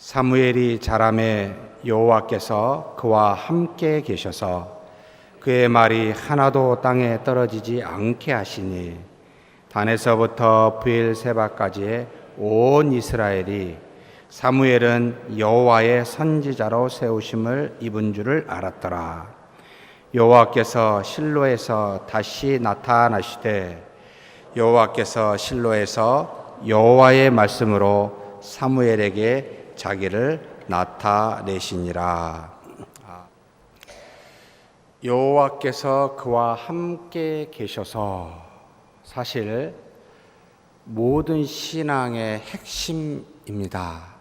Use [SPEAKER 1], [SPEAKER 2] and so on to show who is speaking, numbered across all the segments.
[SPEAKER 1] 사무엘이 자라매 여호와께서 그와 함께 계셔서 그의 말이 하나도 땅에 떨어지지 않게 하시니 단에서부터 브엘세바까지의 온 이스라엘이 사무엘은 여호와의 선지자로 세우심을 입은 줄을 알았더라. 여호와께서 실로에서 다시 나타나시되 여호와께서 실로에서 여호와의 말씀으로 사무엘에게 자기를 나타내시니라. 여호와께서 그와 함께 계셔서 사실 모든 신앙의 핵심입니다.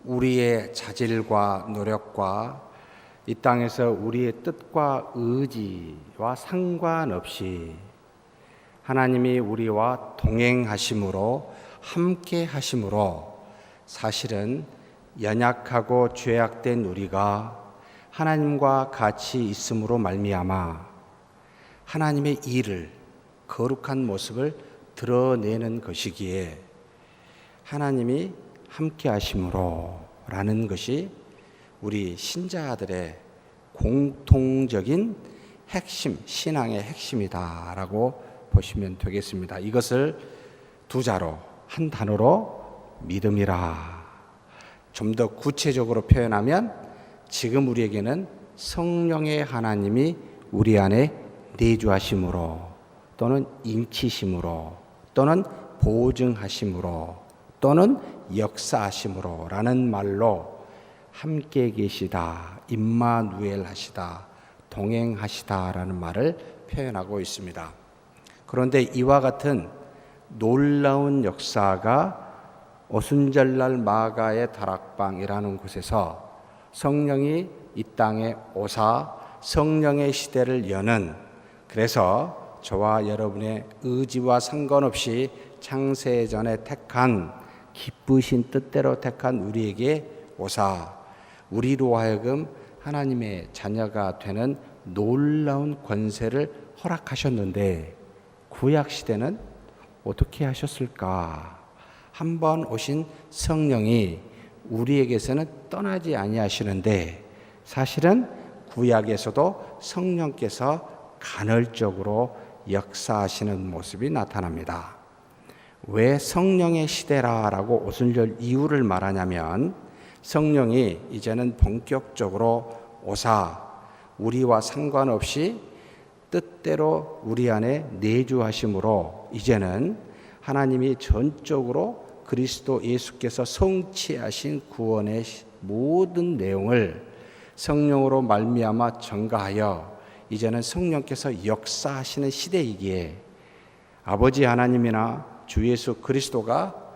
[SPEAKER 1] 우리의 자질과 노력과 이 땅에서 우리의 뜻과 의지와 상관없이 하나님이 우리와 동행하심으로 함께 하심으로 사실은 연약하고 죄악된 우리가 하나님과 같이 있음으로 말미암아 하나님의 일을 거룩한 모습을 드러내는 것이기에 하나님이 함께 하심으로 라는 것이 우리 신자들의 공통적인 핵심, 신앙의 핵심이다라고 보시면 되겠습니다. 이것을 두 자로 한 단어로 믿음이라. 좀 더 구체적으로 표현하면 지금 우리에게는 성령의 하나님이 우리 안에 내주하심으로 또는 인치심으로 또는 보증하심으로 또는 역사하심으로 라는 말로 함께 계시다, 임마누엘 하시다, 동행하시다 라는 말을 표현하고 있습니다. 그런데 이와 같은 놀라운 역사가 오순절날 마가의 다락방이라는 곳에서 성령이 이 땅에 오사 성령의 시대를 여는, 그래서 저와 여러분의 의지와 상관없이 창세전에 택한 기쁘신 뜻대로 택한 우리에게 오사 우리로 하여금 하나님의 자녀가 되는 놀라운 권세를 허락하셨는데 구약시대는 어떻게 하셨을까? 한 번 오신 성령이 우리에게서는 떠나지 아니하시는데 사실은 구약에서도 성령께서 간헐적으로 역사하시는 모습이 나타납니다. 왜 성령의 시대라라고 오순절 이유를 말하냐면 성령이 이제는 본격적으로 오사 우리와 상관없이 뜻대로 우리 안에 내주하심으로 이제는 하나님이 전적으로 그리스도 예수께서 성취하신 구원의 모든 내용을 성령으로 말미암아 전가하여 이제는 성령께서 역사하시는 시대이기에 아버지 하나님이나 주 예수 그리스도가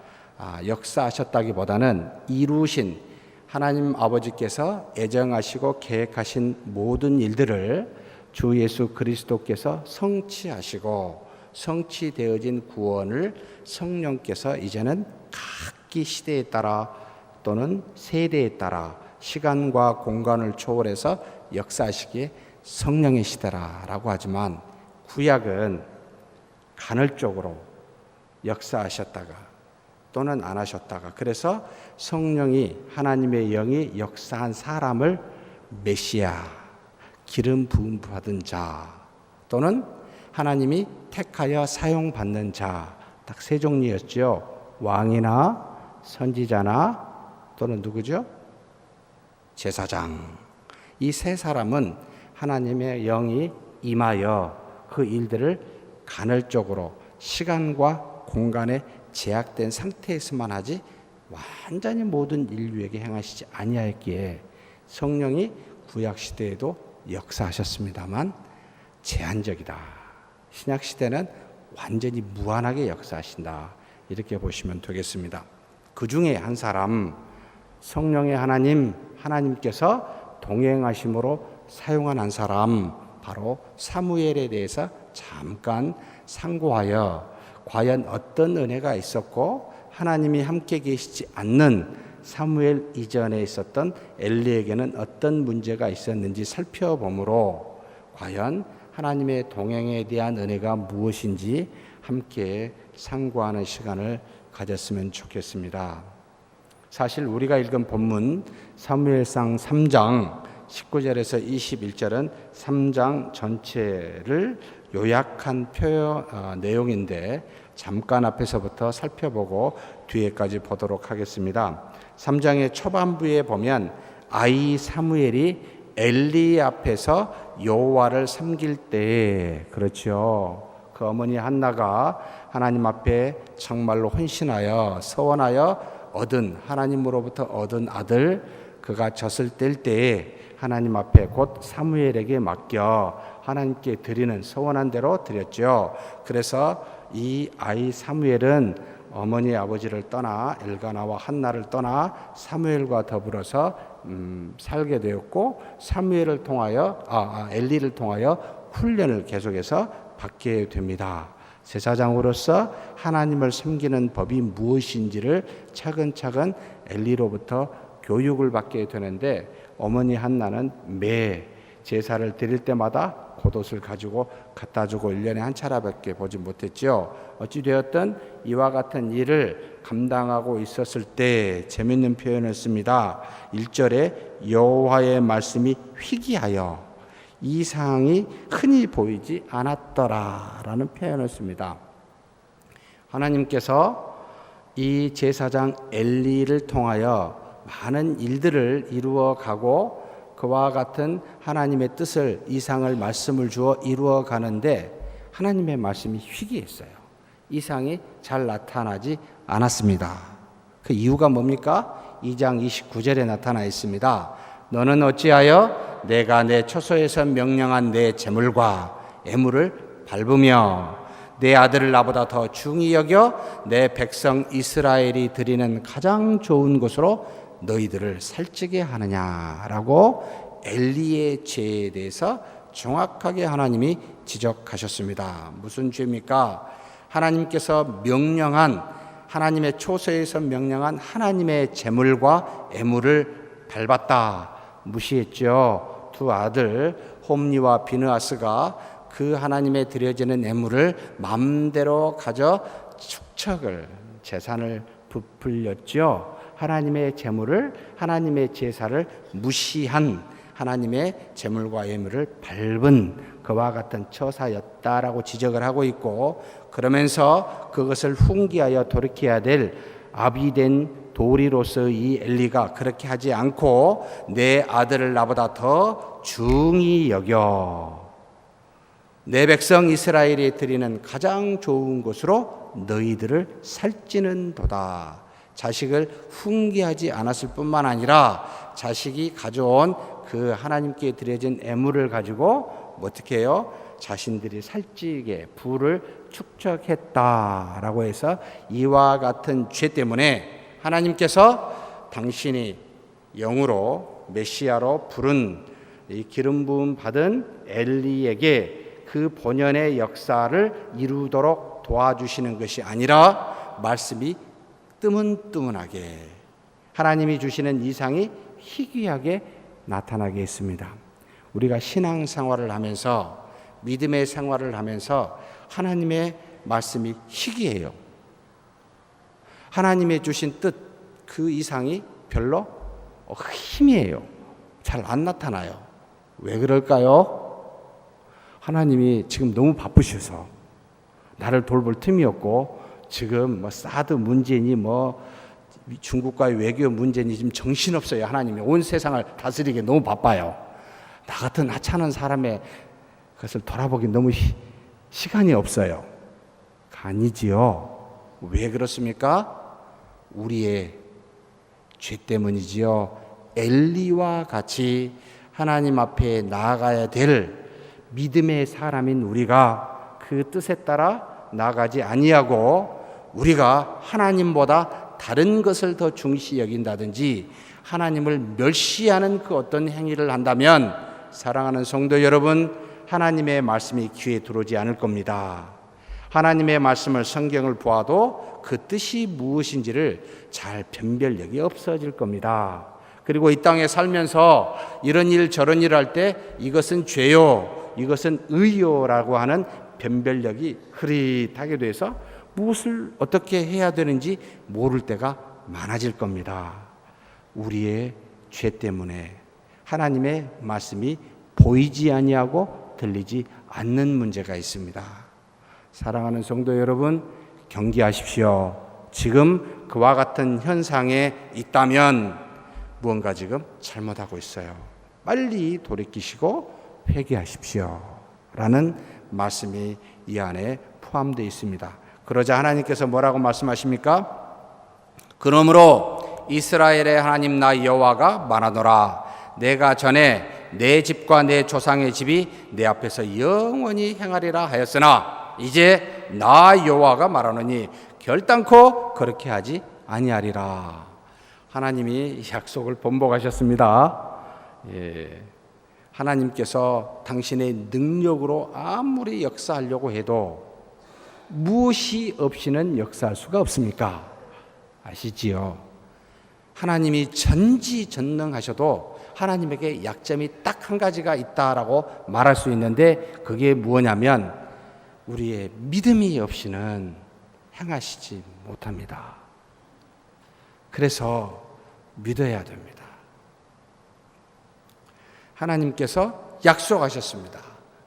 [SPEAKER 1] 역사하셨다기보다는 이루신 하나님 아버지께서 애정하시고 계획하신 모든 일들을 주 예수 그리스도께서 성취하시고 성취되어진 구원을 성령께서 이제는 각기 시대에 따라 또는 세대에 따라 시간과 공간을 초월해서 역사하시기에 성령의 시대라고 하지만 구약은 간헐적으로 역사하셨다가 또는 안 하셨다가 그래서 성령이 하나님의 영이 역사한 사람을 메시아 기름 부음 받은 자 또는 하나님이 택하여 사용받는 자 딱 세 종류였죠. 왕이나 선지자나 또는 누구죠? 제사장. 이 세 사람은 하나님의 영이 임하여 그 일들을 간헐적으로 시간과 공간에 제약된 상태에서만 하지 완전히 모든 인류에게 행하시지 아니하였기에 성령이 구약 시대에도 역사하셨습니다만 제한적이다. 신약 시대는 완전히 무한하게 역사하신다. 이렇게 보시면 되겠습니다. 그 중에 한 사람 성령의 하나님께서 동행하심으로 사용한 한 사람 바로 사무엘에 대해서 잠깐 상고하여 과연 어떤 은혜가 있었고 하나님이 함께 계시지 않는 사무엘 이전에 있었던 엘리에게는 어떤 문제가 있었는지 살펴보므로 과연 하나님의 동행에 대한 은혜가 무엇인지 함께 상고하는 시간을 가졌으면 좋겠습니다. 사실 우리가 읽은 본문 사무엘상 3장 19절에서 21절은 3장 전체를 요약한 내용인데 잠깐 앞에서부터 살펴보고 뒤에까지 보도록 하겠습니다. 3장의 초반부에 보면 아이 사무엘이 엘리 앞에서 여호와를 섬길 때에, 그렇죠, 그 어머니 한나가 하나님 앞에 정말로 헌신하여 서원하여 하나님으로부터 얻은 아들, 그가 젖을 뗄 때에 하나님 앞에 곧 사무엘에게 맡겨 하나님께 드리는 서원한 대로 드렸죠. 그래서 이 아이 사무엘은 어머니 아버지를 떠나 엘가나와 한나를 떠나 사무엘과 더불어서 살게 되었고, 사무엘을 통하여 엘리를 통하여 훈련을 계속해서 받게 됩니다. 제사장으로서 하나님을 섬기는 법이 무엇인지를 차근차근 엘리로부터 교육을 받게 되는데, 어머니 한나는 매 제사를 드릴 때마다 겉옷을 가지고 갖다 주고 1년에 한 차례밖에 보지 못했죠. 어찌되었든 이와 같은 일을 감당하고 있었을 때 재밌는 표현을 씁니다. 1절에 여호와의 말씀이 희귀하여 이상이 흔히 보이지 않았더라라는 표현을 씁니다. 하나님께서 이 제사장 엘리를 통하여 많은 일들을 이루어 가고 그와 같은 하나님의 뜻을, 이상을, 말씀을 주어 이루어 가는데 하나님의 말씀이 희귀했어요. 이상이 잘 나타나지 않았습니다. 그 이유가 뭡니까? 2장 29절에 나타나 있습니다. 너는 어찌하여 내가 내 초소에서 명령한 내 재물과 애물을 밟으며 내 아들을 나보다 더 중히 여겨 내 백성 이스라엘이 드리는 가장 좋은 것으로 너희들을 살찌게 하느냐라고 엘리의 죄에 대해서 정확하게 하나님이 지적하셨습니다. 무슨 죄입니까? 하나님께서 명령한, 하나님의 초소에서 명령한 하나님의 재물과 애물을 밟았다, 무시했죠. 두 아들 홈리와 비느하스가 그 하나님에 드려지는 애물을 마음대로 가져 축척을, 재산을 부풀렸죠. 하나님의 재물을, 하나님의 제사를 무시한, 하나님의 재물과 예물을 밟은 그와 같은 처사였다라고 지적을 하고 있고, 그러면서 그것을 훈계하여 돌이켜야 될 아비된 도리로서 이 엘리가 그렇게 하지 않고 내 아들을 나보다 더 중히 여겨 내 백성 이스라엘이 드리는 가장 좋은 것으로 너희들을 살찌는 도다. 자식을 훈계하지 않았을 뿐만 아니라 자식이 가져온 그 하나님께 드려진 애물을 가지고 어떻게 해요? 자신들이 살찌게 부를 축적했다라고 해서 이와 같은 죄 때문에 하나님께서 당신이 영으로 메시아로 부른 이 기름 부음 받은 엘리에게 그 본연의 역사를 이루도록 도와주시는 것이 아니라 말씀이 뜨문뜨문하게, 하나님이 주시는 이상이 희귀하게 나타나게 했습니다. 우리가 신앙생활을 하면서, 믿음의 생활을 하면서 하나님의 말씀이 희귀해요. 하나님의 주신 뜻, 그 이상이 별로 희미해요. 잘 안 나타나요. 왜 그럴까요? 하나님이 지금 너무 바쁘셔서 나를 돌볼 틈이 없고, 지금 사드 문제니 중국과의 외교 문제니 지금 정신없어요. 하나님이 온 세상을 다스리기 너무 바빠요. 나 같은 하찮은 사람의 그것을 돌아보기 너무 시간이 없어요. 아니지요. 왜 그렇습니까? 우리의 죄 때문이지요. 엘리와 같이 하나님 앞에 나아가야 될 믿음의 사람인 우리가 그 뜻에 따라 나아가지 아니하고, 우리가 하나님보다 다른 것을 더 중시 여긴다든지 하나님을 멸시하는 그 어떤 행위를 한다면, 사랑하는 성도 여러분, 하나님의 말씀이 귀에 들어오지 않을 겁니다. 하나님의 말씀을, 성경을 보아도 그 뜻이 무엇인지를 잘 변별력이 없어질 겁니다. 그리고 이 땅에 살면서 이런 일 저런 일 할 때 이것은 죄요, 이것은 의요라고 하는 변별력이 흐릿하게 돼서 무엇을 어떻게 해야 되는지 모를 때가 많아질 겁니다. 우리의 죄 때문에 하나님의 말씀이 보이지 아니하고 들리지 않는 문제가 있습니다. 사랑하는 성도 여러분, 경계하십시오. 지금 그와 같은 현상에 있다면 무언가 지금 잘못하고 있어요. 빨리 돌이키시고 회개하십시오. 라는 말씀이 이 안에 포함되어 있습니다. 그러자 하나님께서 뭐라고 말씀하십니까? 그러므로 이스라엘의 하나님 나 여호와가 말하노라. 내가 전에 내 집과 내 조상의 집이 내 앞에서 영원히 행하리라 하였으나 이제 나 여호와가 말하노니 결단코 그렇게 하지 아니하리라. 하나님이 약속을 번복하셨습니다. 하나님께서 당신의 능력으로 아무리 역사하려고 해도 무엇이 없이는 역사할 수가 없습니까? 아시지요? 하나님이 전지전능하셔도 하나님에게 약점이 딱 한 가지가 있다라고 말할 수 있는데 그게 무엇냐면 우리의 믿음이 없이는 행하시지 못합니다. 그래서 믿어야 됩니다. 하나님께서 약속하셨습니다.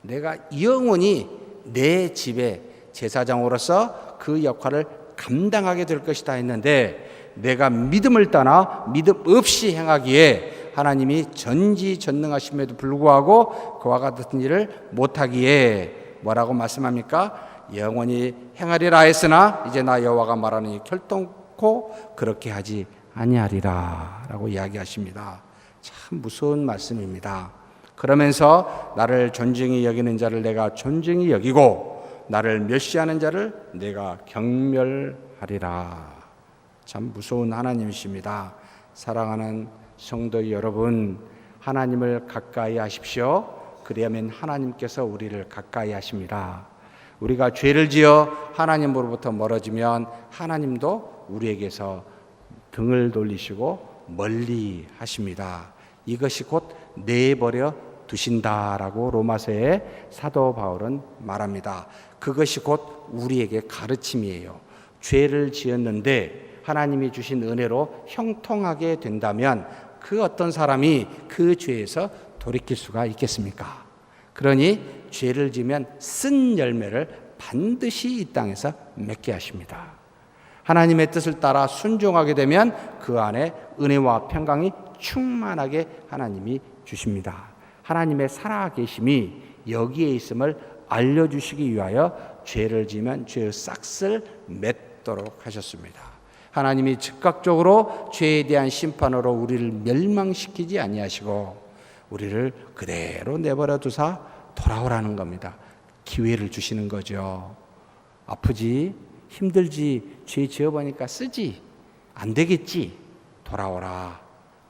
[SPEAKER 1] 내가 영원히 내 집에 제사장으로서 그 역할을 감당하게 될 것이다 했는데 내가 믿음을 떠나 믿음 없이 행하기에 하나님이 전지전능하심에도 불구하고 그와 같은 일을 못하기에 뭐라고 말씀합니까? 영원히 행하리라 했으나 이제 나 여호와가 말하니 결단코 그렇게 하지 아니하리라 라고 이야기하십니다. 참 무서운 말씀입니다. 그러면서 나를 존중히 여기는 자를 내가 존중히 여기고 나를 멸시하는 자를 내가 경멸하리라. 참 무서운 하나님이십니다. 사랑하는 성도 여러분, 하나님을 가까이 하십시오. 그리하면 하나님께서 우리를 가까이 하십니다. 우리가 죄를 지어 하나님으로부터 멀어지면 하나님도 우리에게서 등을 돌리시고 멀리 하십니다. 이것이 곧 내버려 두신다라고 로마서의 사도 바울은 말합니다. 그것이 곧 우리에게 가르침이에요. 죄를 지었는데 하나님이 주신 은혜로 형통하게 된다면 그 어떤 사람이 그 죄에서 돌이킬 수가 있겠습니까? 그러니 죄를 지면 쓴 열매를 반드시 이 땅에서 맺게 하십니다. 하나님의 뜻을 따라 순종하게 되면 그 안에 은혜와 평강이 충만하게 하나님이 주십니다. 하나님의 살아계심이 여기에 있음을 알려주시기 위하여 죄를 지면 죄의 싹을 맺도록 하셨습니다. 하나님이 즉각적으로 죄에 대한 심판으로 우리를 멸망시키지 아니하시고 우리를 그대로 내버려 두사 돌아오라는 겁니다. 기회를 주시는 거죠. 아프지, 힘들지, 죄 지어보니까 쓰지, 안 되겠지, 돌아오라,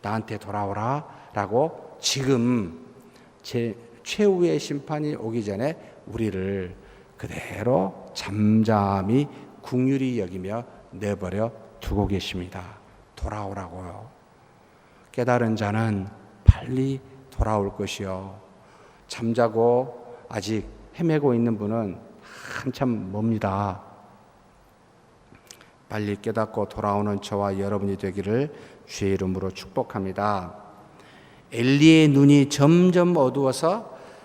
[SPEAKER 1] 나한테 돌아오라 라고 지금 제 최후의 심판이 오기 전에 우리를 그대로 잠잠히 긍휼히 여기며 내버려 두고 계십니다. 돌아오라고요. 깨달은 자는 빨리 돌아올 것이요. 잠자고 아직 헤매고 있는 분은 한참 멉니다. 빨리 깨닫고 돌아오는 저와 여러분이 되기를 주의 이름으로 축복합니다. 엘리의 눈이 점점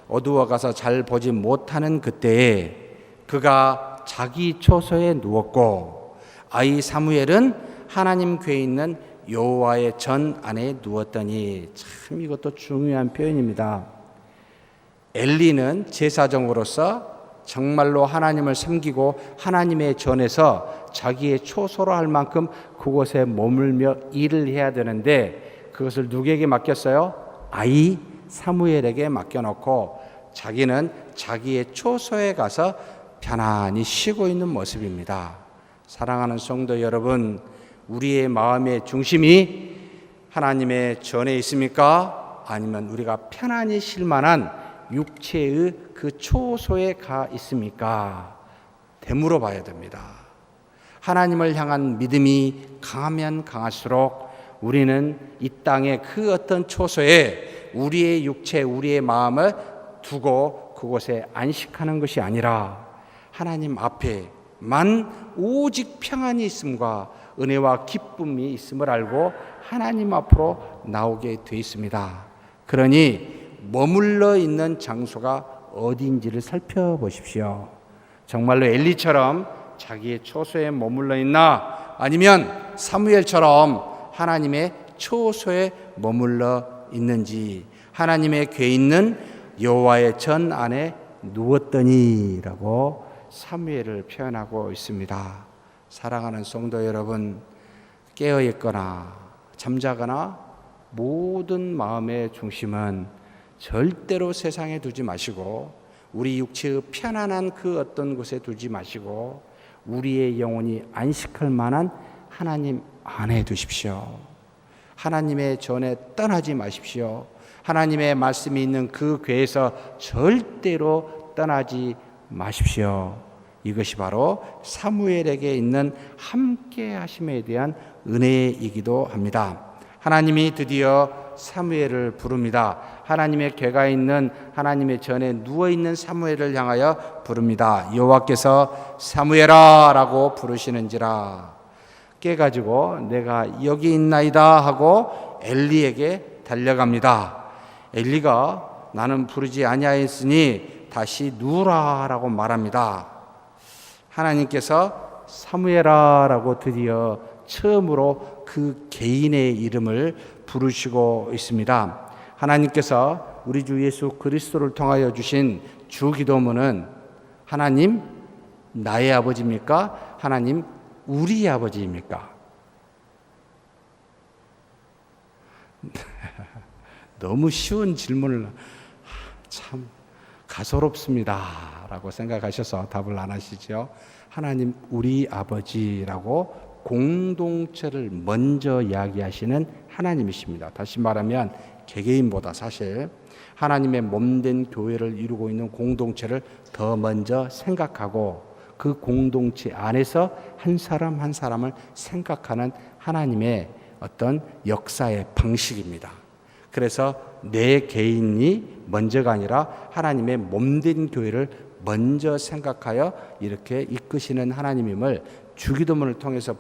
[SPEAKER 1] 어두워가서 잘 보지 못하는 그때에 그가 자기 초소에 누웠고 아이 사무엘은 하나님 궤에 있는 여호와의 전 안에 누웠더니 참 이것도 중요한 표현입니다. 엘리는 제사장으로서 정말로 하나님을 섬기고 하나님의 전에서 자기의 초소로 할 만큼 그곳에 머물며 일을 해야 되는데 그것을 누구에게 맡겼어요? 아이 사무엘에게 맡겨놓고 자기는 자기의 초소에 가서 편안히 쉬고 있는 모습입니다. 사랑하는 성도 여러분, 우리의 마음의 중심이 하나님의 전에 있습니까? 아니면 우리가 편안히 쉴 만한 육체의 그 초소에 가 있습니까? 되물어 봐야 됩니다. 하나님을 향한 믿음이 강하면 강할수록 우리는 이 땅의 그 어떤 초소에 우리의 육체, 우리의 마음을 두고 그곳에 안식하는 것이 아니라 하나님 앞에만 오직 평안이 있음과 은혜와 기쁨이 있음을 알고 하나님 앞으로 나오게 되어 있습니다. 그러니 머물러 있는 장소가 어디인지를 살펴보십시오. 정말로 엘리처럼 자기의 초소에 머물러 있나, 아니면 사무엘처럼 하나님의 초소에 머물러 있는지. 하나님의 궤 있는 여호와의 전 안에 누웠더니라고 사무엘을 표현하고 있습니다. 사랑하는 성도 여러분, 깨어 있거나 잠자거나 모든 마음의 중심은 절대로 세상에 두지 마시고, 우리 육체의 편안한 그 어떤 곳에 두지 마시고, 우리의 영혼이 안식할 만한 하나님 안에 두십시오. 하나님의 전에 떠나지 마십시오. 하나님의 말씀이 있는 그 궤에서 절대로 떠나지 마십시오. 이것이 바로 사무엘에게 있는 함께 하심에 대한 은혜이기도 합니다. 하나님이 드디어 사무엘을 부릅니다. 하나님의 궤가 있는 하나님의 전에 누워있는 사무엘을 향하여 부릅니다. 여호와께서 사무엘아 라고 부르시는지라. 깨가지고 내가 여기 있나이다 하고 엘리에게 달려갑니다. 엘리가 나는 부르지 아니하였으니 다시 누우라 라고 말합니다. 하나님께서 사무엘아 라고 드디어 처음으로 그 개인의 이름을 부르시고 있습니다. 하나님께서 우리 주 예수 그리스도를 통하여 주신 주기도문은 하나님 나의 아버지입니까? 하나님 우리 아버지입니까? 너무 쉬운 질문을 참 가소롭습니다 라고 생각하셔서 답을 안 하시죠. 하나님 우리 아버지라고 공동체를 먼저 이야기하시는 하나님이십니다. 다시 말하면 개개인보다 사실 하나님의 몸된 교회를 이루고 있는 공동체를 더 먼저 생각하고 그 공동체 안에서 한 사람 한 사람을 생각하는 하나님의 어떤 역사의 방식입니다. 그래서 내 개인이 먼저가 아니라 하나님의 몸된 교회를 먼저 생각하여 이렇게 이끄시는 하나님임을 주기도문을 통해서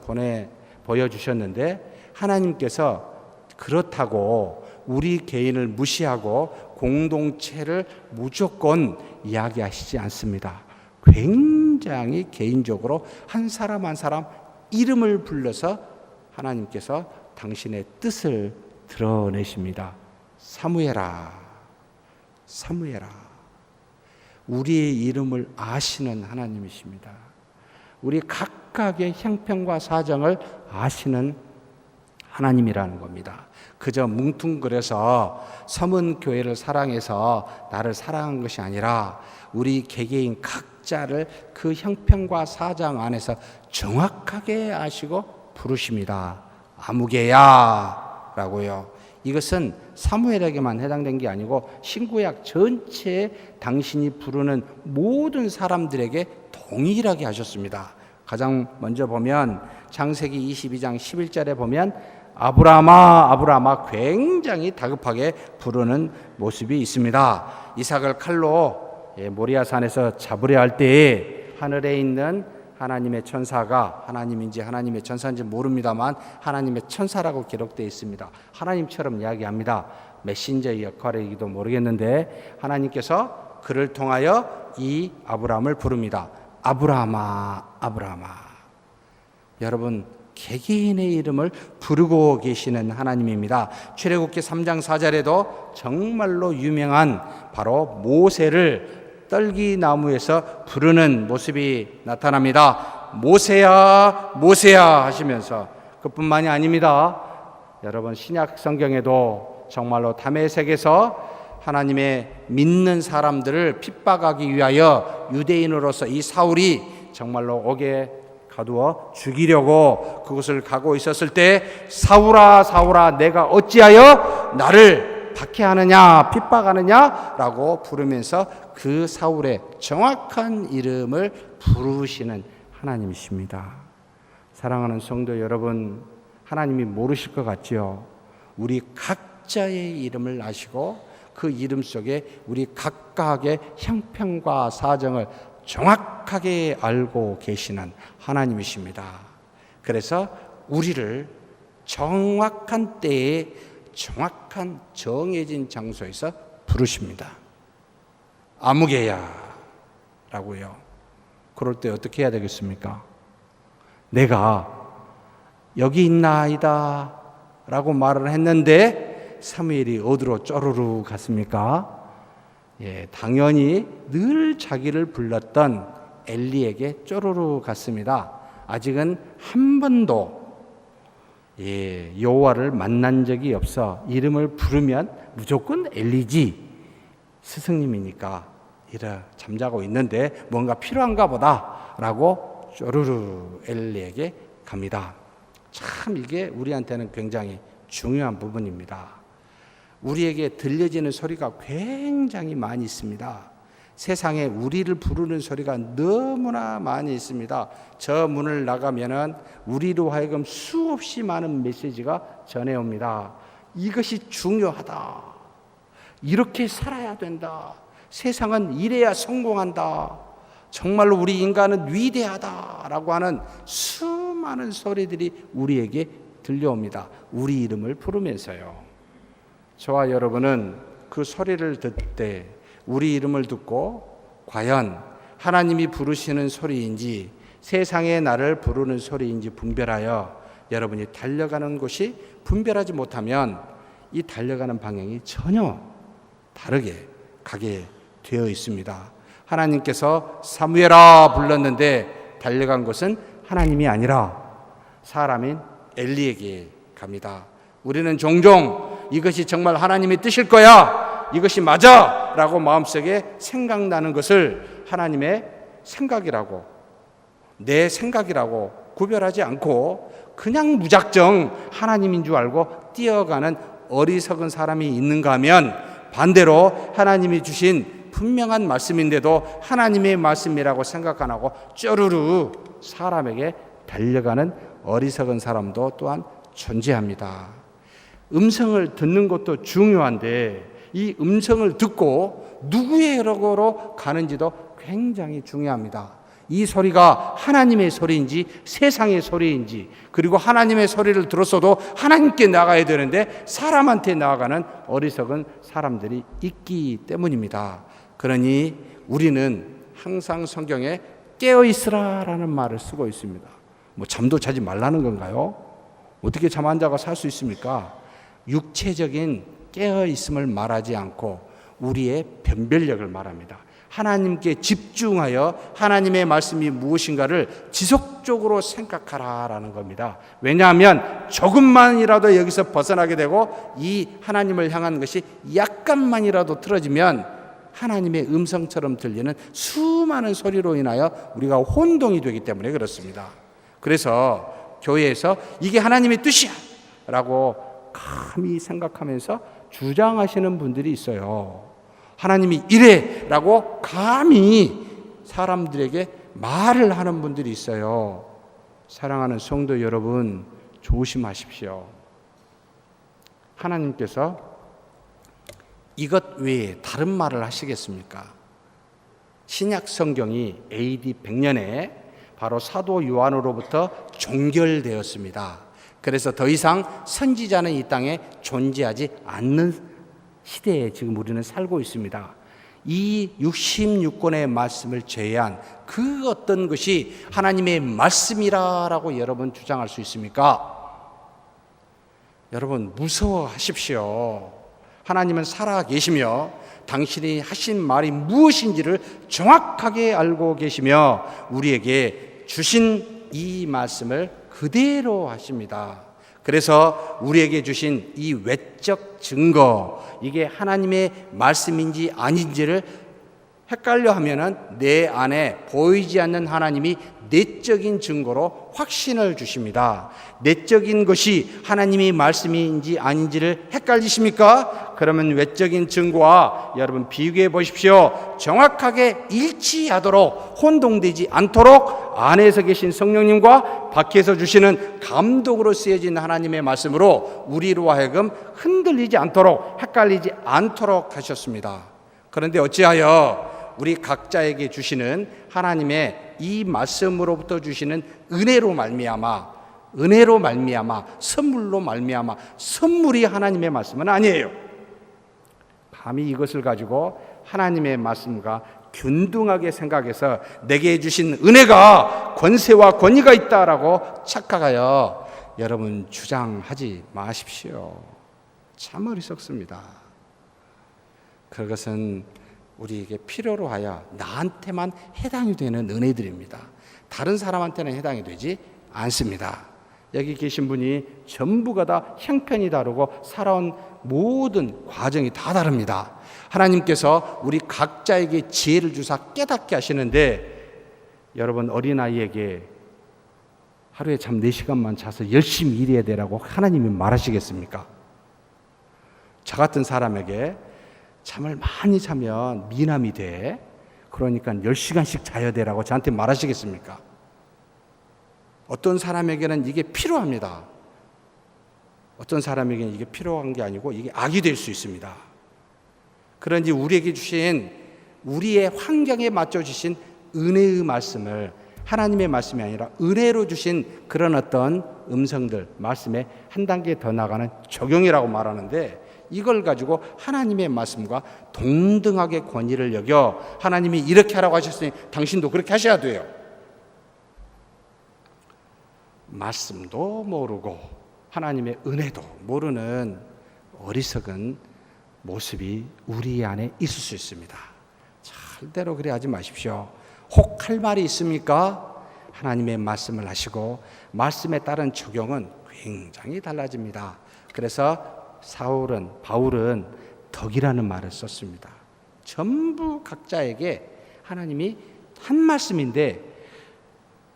[SPEAKER 1] 보여주셨는데, 하나님께서 그렇다고 우리 개인을 무시하고 공동체를 무조건 이야기하시지 않습니다. 굉장히 개인적으로 한 사람 한 사람 이름을 불러서 하나님께서 당신의 뜻을 드러내십니다. 사무엘아, 사무엘아. 우리의 이름을 아시는 하나님이십니다. 우리 각각의 형편과 사정을 아시는 하나님이라는 겁니다. 그저 뭉뚱그려서 서문교회를 사랑해서 나를 사랑한 것이 아니라 우리 개개인 각자를 그 형편과 사정 안에서 정확하게 아시고 부르십니다. 아무개야 라고요. 이것은 사무엘에게만 해당된 게 아니고 신구약 전체에 당신이 부르는 모든 사람들에게 동일하게 하셨습니다. 가장 먼저 보면 창세기 22장 11절에 보면 아브라함아 아브라함아 굉장히 다급하게 부르는 모습이 있습니다. 이삭을 칼로 모리아산에서 잡으려 할 때에 하늘에 있는 하나님의 천사가, 하나님인지 하나님의 천사인지 모릅니다만 하나님의 천사라고 기록되어 있습니다. 하나님처럼 이야기합니다. 메신저의 역할이기도 모르겠는데 하나님께서 그를 통하여 이 아브라함을 부릅니다. 아브라함아 아브라함아. 여러분, 개개인의 이름을 부르고 계시는 하나님입니다. 출애굽기 3장 4절에도 정말로 유명한 바로 모세를 떨기나무에서 부르는 모습이 나타납니다. 모세야 모세야 하시면서, 그뿐만이 아닙니다. 여러분, 신약 성경에도 정말로 다메섹에서 하나님의 믿는 사람들을 핍박하기 위하여 유대인으로서 이 사울이 정말로 옥에 가두어 죽이려고 그곳을 가고 있었을 때 사울아 사울아 내가 어찌하여 나를 박해하느냐 핍박하느냐 라고 부르면서 그 사울의 정확한 이름을 부르시는 하나님이십니다. 사랑하는 성도 여러분, 하나님이 모르실 것 같지요? 우리 각자의 이름을 아시고 그 이름 속에 우리 각각의 형편과 사정을 정확하게 알고 계시는 하나님이십니다. 그래서 우리를 정확한 때에 정확한 정해진 장소에서 부르십니다. 아무개야 라고요. 그럴 때 어떻게 해야 되겠습니까? 내가 여기 있나이다 라고 말을 했는데 사무엘이 어디로 쪼르르 갔습니까? 당연히 늘 자기를 불렀던 엘리에게 쪼르르 갔습니다. 아직은 한 번도 여호와를 만난 적이 없어 이름을 부르면 무조건 엘리지, 스승님이니까 이래 잠자고 있는데 뭔가 필요한가 보다 라고 쪼르르 엘리에게 갑니다. 참 이게 우리한테는 굉장히 중요한 부분입니다. 우리에게 들려지는 소리가 굉장히 많이 있습니다. 세상에 우리를 부르는 소리가 너무나 많이 있습니다. 저 문을 나가면은 우리로 하여금 수없이 많은 메시지가 전해옵니다. 이것이 중요하다. 이렇게 살아야 된다. 세상은 이래야 성공한다. 정말로 우리 인간은 위대하다라고 하는 수많은 소리들이 우리에게 들려옵니다. 우리 이름을 부르면서요. 저와 여러분은 그 소리를 듣을 때 우리 이름을 듣고 과연 하나님이 부르시는 소리인지 세상의 나를 부르는 소리인지 분별하여 여러분이 달려가는 곳이 분별하지 못하면 이 달려가는 방향이 전혀 다르게 가게 되어 있습니다. 하나님께서 사무엘아 불렀는데 달려간 곳은 하나님이 아니라 사람인 엘리에게 갑니다. 우리는 종종 이것이 정말 하나님의 뜻일 거야, 이것이 맞아 라고 마음속에 생각나는 것을 하나님의 생각이라고, 내 생각이라고 구별하지 않고 그냥 무작정 하나님인 줄 알고 뛰어가는 어리석은 사람이 있는가 하면, 반대로 하나님이 주신 분명한 말씀인데도 하나님의 말씀이라고 생각 안 하고 쪼르르 사람에게 달려가는 어리석은 사람도 또한 존재합니다. 음성을 듣는 것도 중요한데 이 음성을 듣고 누구에게로 가는지도 굉장히 중요합니다. 이 소리가 하나님의 소리인지 세상의 소리인지, 그리고 하나님의 소리를 들었어도 하나님께 나가야 되는데 사람한테 나아가는 어리석은 사람들이 있기 때문입니다. 그러니 우리는 항상 성경에 깨어있으라라는 말을 쓰고 있습니다. 뭐 잠도 자지 말라는 건가요? 어떻게 잠 안 자고 살 수 있습니까? 육체적인 깨어있음을 말하지 않고 우리의 변별력을 말합니다. 하나님께 집중하여 하나님의 말씀이 무엇인가를 지속적으로 생각하라라는 겁니다. 왜냐하면 조금만이라도 여기서 벗어나게 되고 이 하나님을 향한 것이 약간만이라도 틀어지면 하나님의 음성처럼 들리는 수많은 소리로 인하여 우리가 혼동이 되기 때문에 그렇습니다. 그래서 교회에서 이게 하나님의 뜻이야 라고 감히 생각하면서 주장하시는 분들이 있어요. 하나님이 이래 라고 감히 사람들에게 말을 하는 분들이 있어요. 사랑하는 성도 여러분, 조심하십시오. 하나님께서 이것 외에 다른 말을 하시겠습니까? 신약 성경이 AD 100년에 바로 사도 요한으로부터 종결되었습니다. 그래서 더 이상 선지자는 이 땅에 존재하지 않는 시대에 지금 우리는 살고 있습니다. 이 66권의 말씀을 제외한 그 어떤 것이 하나님의 말씀이라고 여러분 주장할 수 있습니까? 여러분 무서워하십시오. 하나님은 살아 계시며 당신이 하신 말이 무엇인지를 정확하게 알고 계시며 우리에게 주신 이 말씀을 그대로 하십니다. 그래서 우리에게 주신 이 외적 증거, 이게 하나님의 말씀인지 아닌지를 헷갈려 하면은 내 안에 보이지 않는 하나님이 내적인 증거로 확신을 주십니다. 내적인 것이 하나님의 말씀인지 아닌지를 헷갈리십니까? 그러면 외적인 증거와 여러분 비교해 보십시오. 정확하게 일치하도록, 혼동되지 않도록 안에서 계신 성령님과 밖에서 주시는 감독으로 쓰여진 하나님의 말씀으로 우리로 하여금 흔들리지 않도록, 헷갈리지 않도록 하셨습니다. 그런데 어찌하여 우리 각자에게 주시는 하나님의 이 말씀으로부터 주시는 은혜로 말미암아 은혜로 말미암아, 선물로 말미암아, 선물이 하나님의 말씀은 아니에요. 감히 이것을 가지고 하나님의 말씀과 균등하게 생각해서 내게 주신 은혜가 권세와 권위가 있다라고 착각하여 여러분 주장하지 마십시오. 참 어리석습니다. 그것은 우리에게 필요로 하여 나한테만 해당이 되는 은혜들입니다. 다른 사람한테는 해당이 되지 않습니다. 여기 계신 분이 전부가 다 형편이 다르고 살아온 모든 과정이 다 다릅니다. 하나님께서 우리 각자에게 지혜를 주사 깨닫게 하시는데, 여러분 어린아이에게 하루에 잠 4시간만 자서 열심히 일해야 되라고 하나님이 말하시겠습니까? 저 같은 사람에게 잠을 많이 자면 미남이 돼, 그러니까 10시간씩 자야 되라고 저한테 말하시겠습니까? 어떤 사람에게는 이게 필요합니다. 어떤 사람에게는 이게 필요한 게 아니고 이게 악이 될 수 있습니다. 그런지 우리에게 주신, 우리의 환경에 맞춰 주신 은혜의 말씀을, 하나님의 말씀이 아니라 은혜로 주신 그런 어떤 음성들, 말씀에 한 단계 더 나가는 적용이라고 말하는데, 이걸 가지고 하나님의 말씀과 동등하게 권위를 여겨 하나님이 이렇게 하라고 하셨으니 당신도 그렇게 하셔야 돼요. 말씀도 모르고 하나님의 은혜도 모르는 어리석은 모습이 우리 안에 있을 수 있습니다. 절대로 그래 하지 마십시오. 혹 할 말이 있습니까? 하나님의 말씀을 하시고 말씀에 따른 적용은 굉장히 달라집니다. 그래서 바울은 덕이라는 말을 썼습니다. 전부 각자에게 하나님이 한 말씀인데,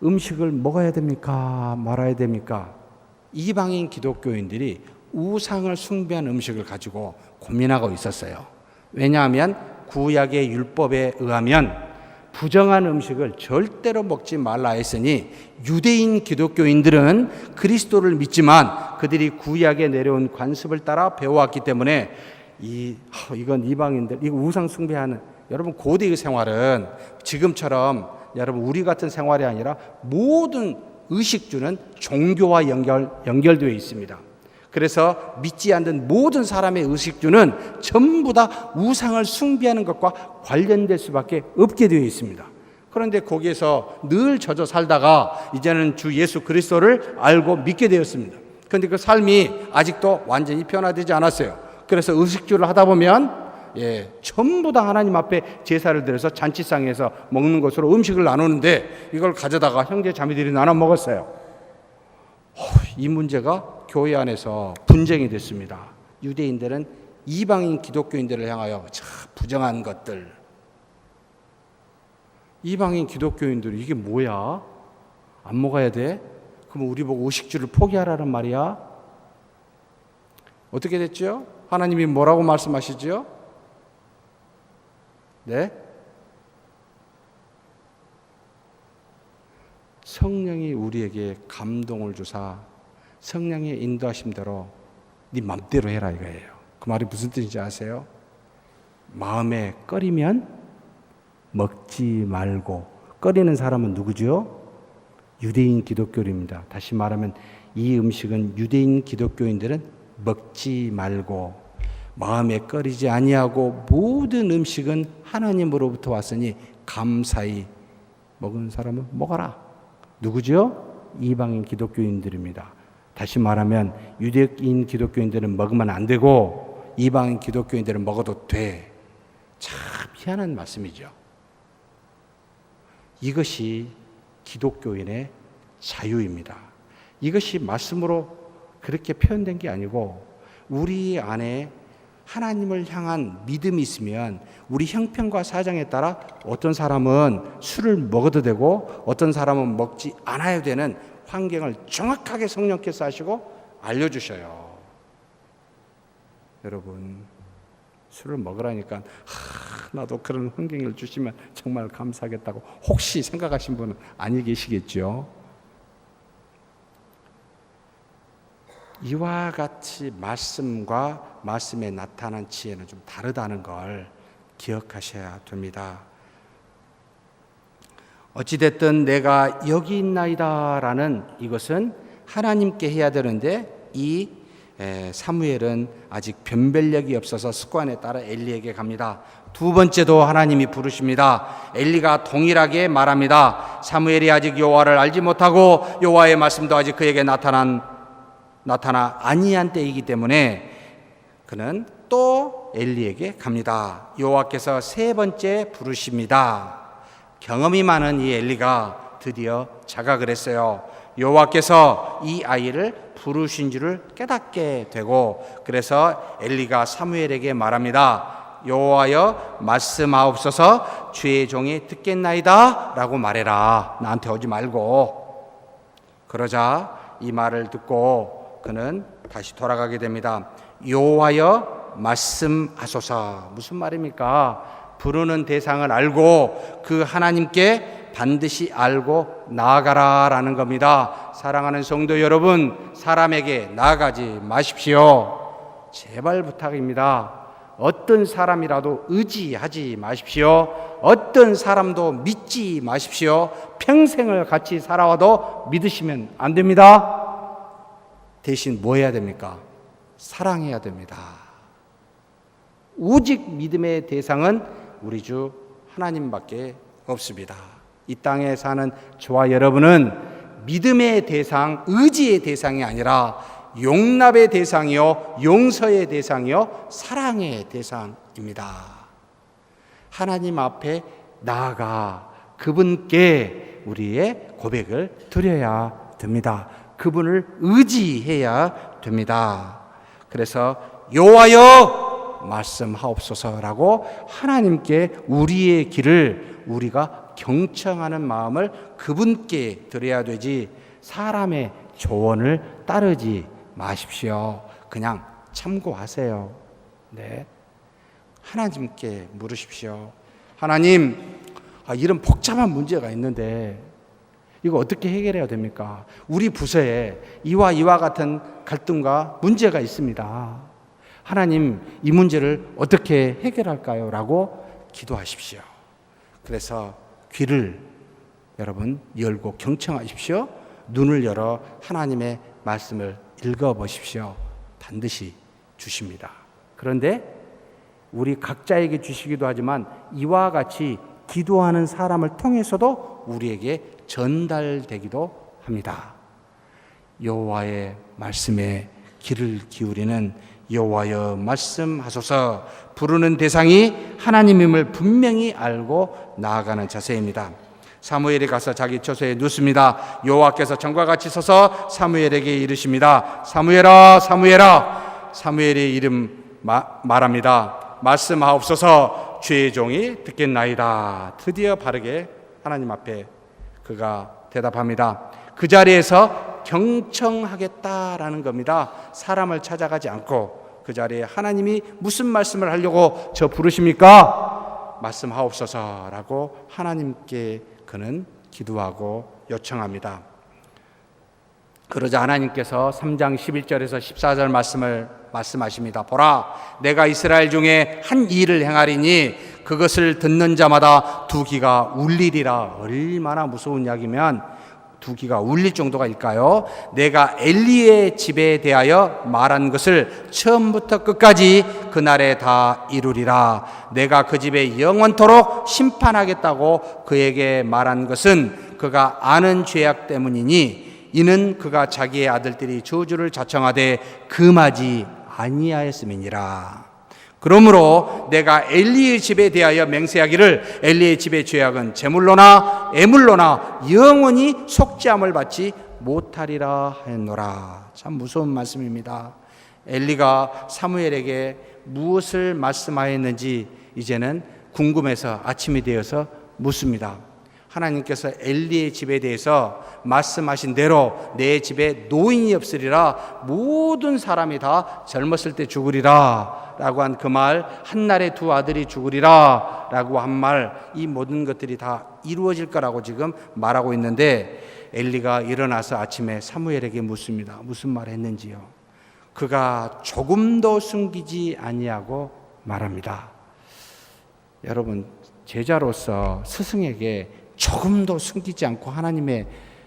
[SPEAKER 1] 음식을 먹어야 됩니까? 말아야 됩니까? 이방인 기독교인들이 우상을 숭배한 음식을 가지고 고민하고 있었어요. 왜냐하면 구약의 율법에 의하면 부정한 음식을 절대로 먹지 말라 했으니, 유대인 기독교인들은 그리스도를 믿지만 그들이 구약에 내려온 관습을 따라 배워왔기 때문에 이건 이방인들, 이거 우상 숭배하는, 여러분 고대의 생활은 지금처럼 여러분 우리 같은 생활이 아니라 모든 의식주는 종교와 연결되어 있습니다. 그래서 믿지 않는 모든 사람의 의식주는 전부 다 우상을 숭배하는 것과 관련될 수밖에 없게 되어 있습니다. 그런데 거기에서 늘 젖어 살다가 이제는 주 예수 그리스도를 알고 믿게 되었습니다. 그런데 그 삶이 아직도 완전히 변화되지 않았어요. 그래서 의식주를 하다 보면 전부 다 하나님 앞에 제사를 드려서 잔치상에서 먹는 것으로 음식을 나누는데, 이걸 가져다가 형제 자매들이 나눠 먹었어요. 이 문제가 교회 안에서 분쟁이 됐습니다. 유대인들은 이방인 기독교인들을 향하여 참 부정한 것들, 이방인 기독교인들이 이게 뭐야? 안 먹어야 돼? 그럼 우리 보고 의식주를 포기하라는 말이야? 어떻게 됐죠? 하나님이 뭐라고 말씀하시죠? 네? 성령이 우리에게 감동을 주사 성령의 인도하심대로 네 맘대로 해라 이거예요. 그 말이 무슨 뜻인지 아세요? 마음에 꺼리면 먹지 말고. 꺼리는 사람은 누구죠? 유대인 기독교인입니다. 다시 말하면 이 음식은 유대인 기독교인들은 먹지 말고, 마음에 꺼리지 아니하고 모든 음식은 하나님으로부터 왔으니 감사히 먹은 사람은 먹어라. 누구죠? 이방인 기독교인들입니다. 다시 말하면 유대인 기독교인들은 먹으면 안 되고 이방인 기독교인들은 먹어도 돼. 참 희한한 말씀이죠. 이것이 기독교인의 자유입니다. 이것이 말씀으로 그렇게 표현된 게 아니고, 우리 안에 하나님을 향한 믿음이 있으면 우리 형편과 사정에 따라 어떤 사람은 술을 먹어도 되고 어떤 사람은 먹지 않아야 되는 환경을 정확하게 성령께서 하시고 알려주셔요. 여러분, 술을 먹으라니까 나도 그런 환경을 주시면 정말 감사하겠다고 혹시 생각하신 분은 아니 계시겠죠. 이와 같이 말씀과 말씀에 나타난 지혜는 좀 다르다는 걸 기억하셔야 됩니다. 어찌됐든 내가 여기 있나이다 라는 이것은 하나님께 해야 되는데 이 사무엘은 아직 변별력이 없어서 습관에 따라 엘리에게 갑니다. 두 번째도 하나님이 부르십니다. 엘리가 동일하게 말합니다. 사무엘이 아직 여호와를 알지 못하고 여호와의 말씀도 아직 그에게 나타나 아니한 때이기 때문에 그는 또 엘리에게 갑니다. 여호와께서 세 번째 부르십니다. 경험이 많은 이 엘리가 드디어 자각을 했어요. 여호와께서 이 아이를 부르신 줄을 깨닫게 되고, 그래서 엘리가 사무엘에게 말합니다. 여호와여 말씀하옵소서, 주의 종이 듣겠나이다 라고 말해라. 나한테 오지 말고. 그러자 이 말을 듣고 그는 다시 돌아가게 됩니다. 여호와여 말씀하소서. 무슨 말입니까? 부르는 대상을 알고 그 하나님께 반드시 알고 나아가라라는 겁니다. 사랑하는 성도 여러분, 사람에게 나아가지 마십시오. 제발 부탁입니다. 어떤 사람이라도 의지하지 마십시오. 어떤 사람도 믿지 마십시오. 평생을 같이 살아와도 믿으시면 안 됩니다. 대신 뭐 해야 됩니까? 사랑해야 됩니다. 오직 믿음의 대상은 우리 주 하나님밖에 없습니다. 이 땅에 사는 저와 여러분은 믿음의 대상, 의지의 대상이 아니라 용납의 대상이요, 용서의 대상이요, 사랑의 대상입니다. 하나님 앞에 나아가 그분께 우리의 고백을 드려야 됩니다. 그분을 의지해야 됩니다. 그래서 여호와여 말씀하옵소서라고 하나님께 우리의 길을 우리가 경청하는 마음을 그분께 드려야 되지, 사람의 조언을 따르지 마십시오. 그냥 참고하세요. 네. 하나님께 물으십시오. 하나님, 이런 복잡한 문제가 있는데 이거 어떻게 해결해야 됩니까? 우리 부서에 이와 같은 갈등과 문제가 있습니다. 하나님, 이 문제를 어떻게 해결할까요? 라고 기도하십시오. 그래서 귀를 여러분 열고 경청하십시오. 눈을 열어 하나님의 말씀을 읽어보십시오. 반드시 주십니다. 그런데 우리 각자에게 주시기도 하지만 이와 같이 기도하는 사람을 통해서도 우리에게 전달되기도 합니다. 여호와의 말씀에 귀를 기울이는 여호와여 말씀하소서, 부르는 대상이 하나님임을 분명히 알고 나아가는 자세입니다. 사무엘이 가서 자기 처소에 눕습니다. 여호와께서 전과 같이 서서 사무엘에게 이르십니다. 사무엘아, 사무엘아. 사무엘의 이름 말합니다. 말씀하옵소서, 주의 종이 듣겠나이다. 드디어 바르게 하나님 앞에 그가 대답합니다. 그 자리에서 경청하겠다라는 겁니다. 사람을 찾아가지 않고 그 자리에 하나님이 무슨 말씀을 하려고 저 부르십니까? 말씀하옵소서라고 하나님께 그는 기도하고 요청합니다. 그러자 하나님께서 3장 11절에서 14절 말씀하십니다. 보라, 내가 이스라엘 중에 한 일을 행하리니 그것을 듣는 자마다 두 귀가 울리리라. 얼마나 무서운 이야기면 두 귀가 울릴 정도가일까요? 내가 엘리의 집에 대하여 말한 것을 처음부터 끝까지 그날에 다 이루리라. 내가 그 집에 영원토록 심판하겠다고 그에게 말한 것은 그가 아는 죄악 때문이니 이는 그가 자기의 아들들이 저주를 자청하되 금하지 아니하였음이니라. 그러므로 내가 엘리의 집에 대하여 맹세하기를 엘리의 집의 죄악은 제물로나 애물로나 영원히 속죄함을 받지 못하리라 하였노라. 참 무서운 말씀입니다. 엘리가 사무엘에게 무엇을 말씀하였는지 이제는 궁금해서 아침이 되어서 묻습니다. 하나님께서 엘리의 집에 대해서 말씀하신 대로 내 집에 노인이 없으리라, 모든 사람이 다 젊었을 때 죽으리라 라고 한 그 말, 한날에 두 아들이 죽으리라 라고 한 말, 이 모든 것들이 다 이루어질 거라고 지금 말하고 있는데 엘리가 일어나서 아침에 사무엘에게 묻습니다. 무슨 말 했는지요? 그가 조금도 숨기지 아니하고 말합니다. 여러분, 제자로서 스승에게 조금도 숨기지 않고 하나님의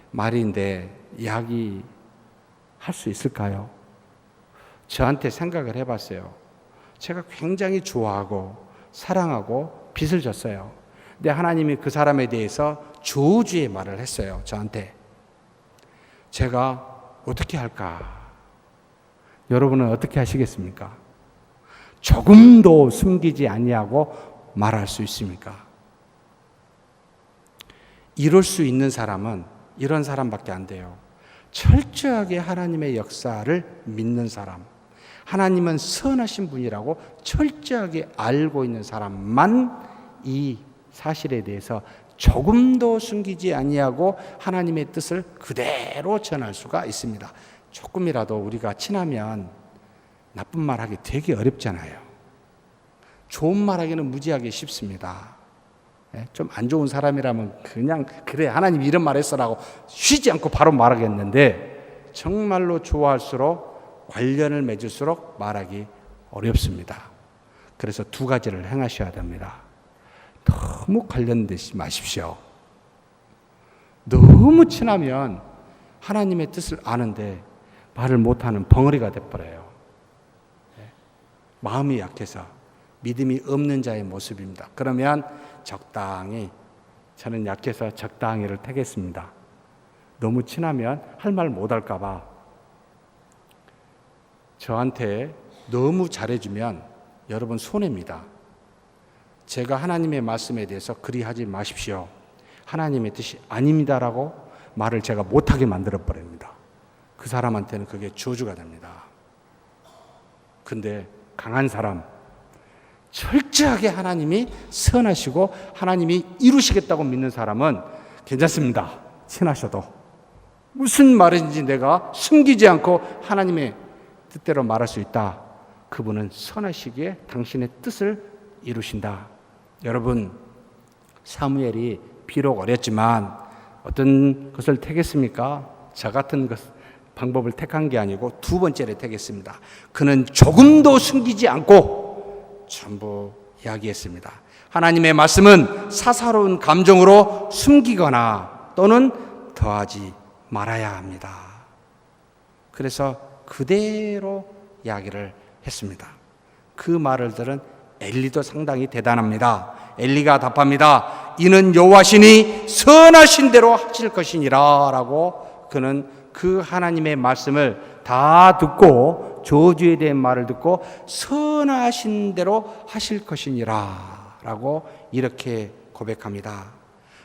[SPEAKER 1] 말인데 약이 할 수 있을까요? 저한테 생각을 해봤어요. 제가 굉장히 좋아하고 사랑하고 빚을 졌어요. 근데 하나님이 그 사람에 대해서 저주의 말을 했어요. 저한테. 제가 어떻게 할까? 여러분은 어떻게 하시겠습니까? 조금도 숨기지 아니하고 말할 수 있습니까? 이럴 수 있는 사람은 이런 사람밖에 안 돼요. 철저하게 하나님의 역사를 믿는 사람, 하나님은 선하신 분이라고 철저하게 알고 있는 사람만 이 사실에 대해서 조금도 숨기지 아니하고 하나님의 뜻을 그대로 전할 수가 있습니다. 조금이라도 우리가 친하면 나쁜 말 하기 되게 어렵잖아요. 좋은 말 하기는 무지하게 쉽습니다. 좀 안 좋은 사람이라면 그냥 그래 하나님 이런 말 했어라고 쉬지 않고 바로 말하겠는데, 정말로 좋아할수록 관련을 맺을수록 말하기 어렵습니다. 그래서 두 가지를 행하셔야 됩니다. 너무 관련되지 마십시오. 너무 친하면 하나님의 뜻을 아는데 말을 못하는 벙어리가 돼버려요. 마음이 약해서 믿음이 없는 자의 모습입니다. 그러면 적당히, 저는 약해서 적당히를 택했습니다. 너무 친하면 할 말 못할까 봐. 저한테 너무 잘해주면 여러분 손해입니다. 제가 하나님의 말씀에 대해서 그리하지 마십시오, 하나님의 뜻이 아닙니다라고 말을 제가 못하게 만들어버립니다. 그 사람한테는 그게 저주가 됩니다. 근데 강한 사람, 철저하게 하나님이 선하시고 하나님이 이루시겠다고 믿는 사람은 괜찮습니다. 친하셔도 무슨 말인지 내가 숨기지 않고 하나님의 뜻대로 말할 수 있다. 그분은 선하시기에 당신의 뜻을 이루신다. 여러분, 사무엘이 비록 어렸지만 어떤 것을 택했습니까? 저 같은 방법을 택한 게 아니고 두 번째를 택했습니다. 그는 조금도 숨기지 않고 전부 이야기했습니다. 하나님의 말씀은 사사로운 감정으로 숨기거나 또는 더하지 말아야 합니다. 그래서 그대로 이야기를 했습니다. 그 말을 들은 엘리도 상당히 대단합니다. 엘리가 답합니다. 이는 여호와시니 선하신 대로 하실 것이니라 라고, 그는 그 하나님의 말씀을 다 듣고 저주에 대한 말을 듣고 선하신 대로 하실 것이니라 라고 이렇게 고백합니다.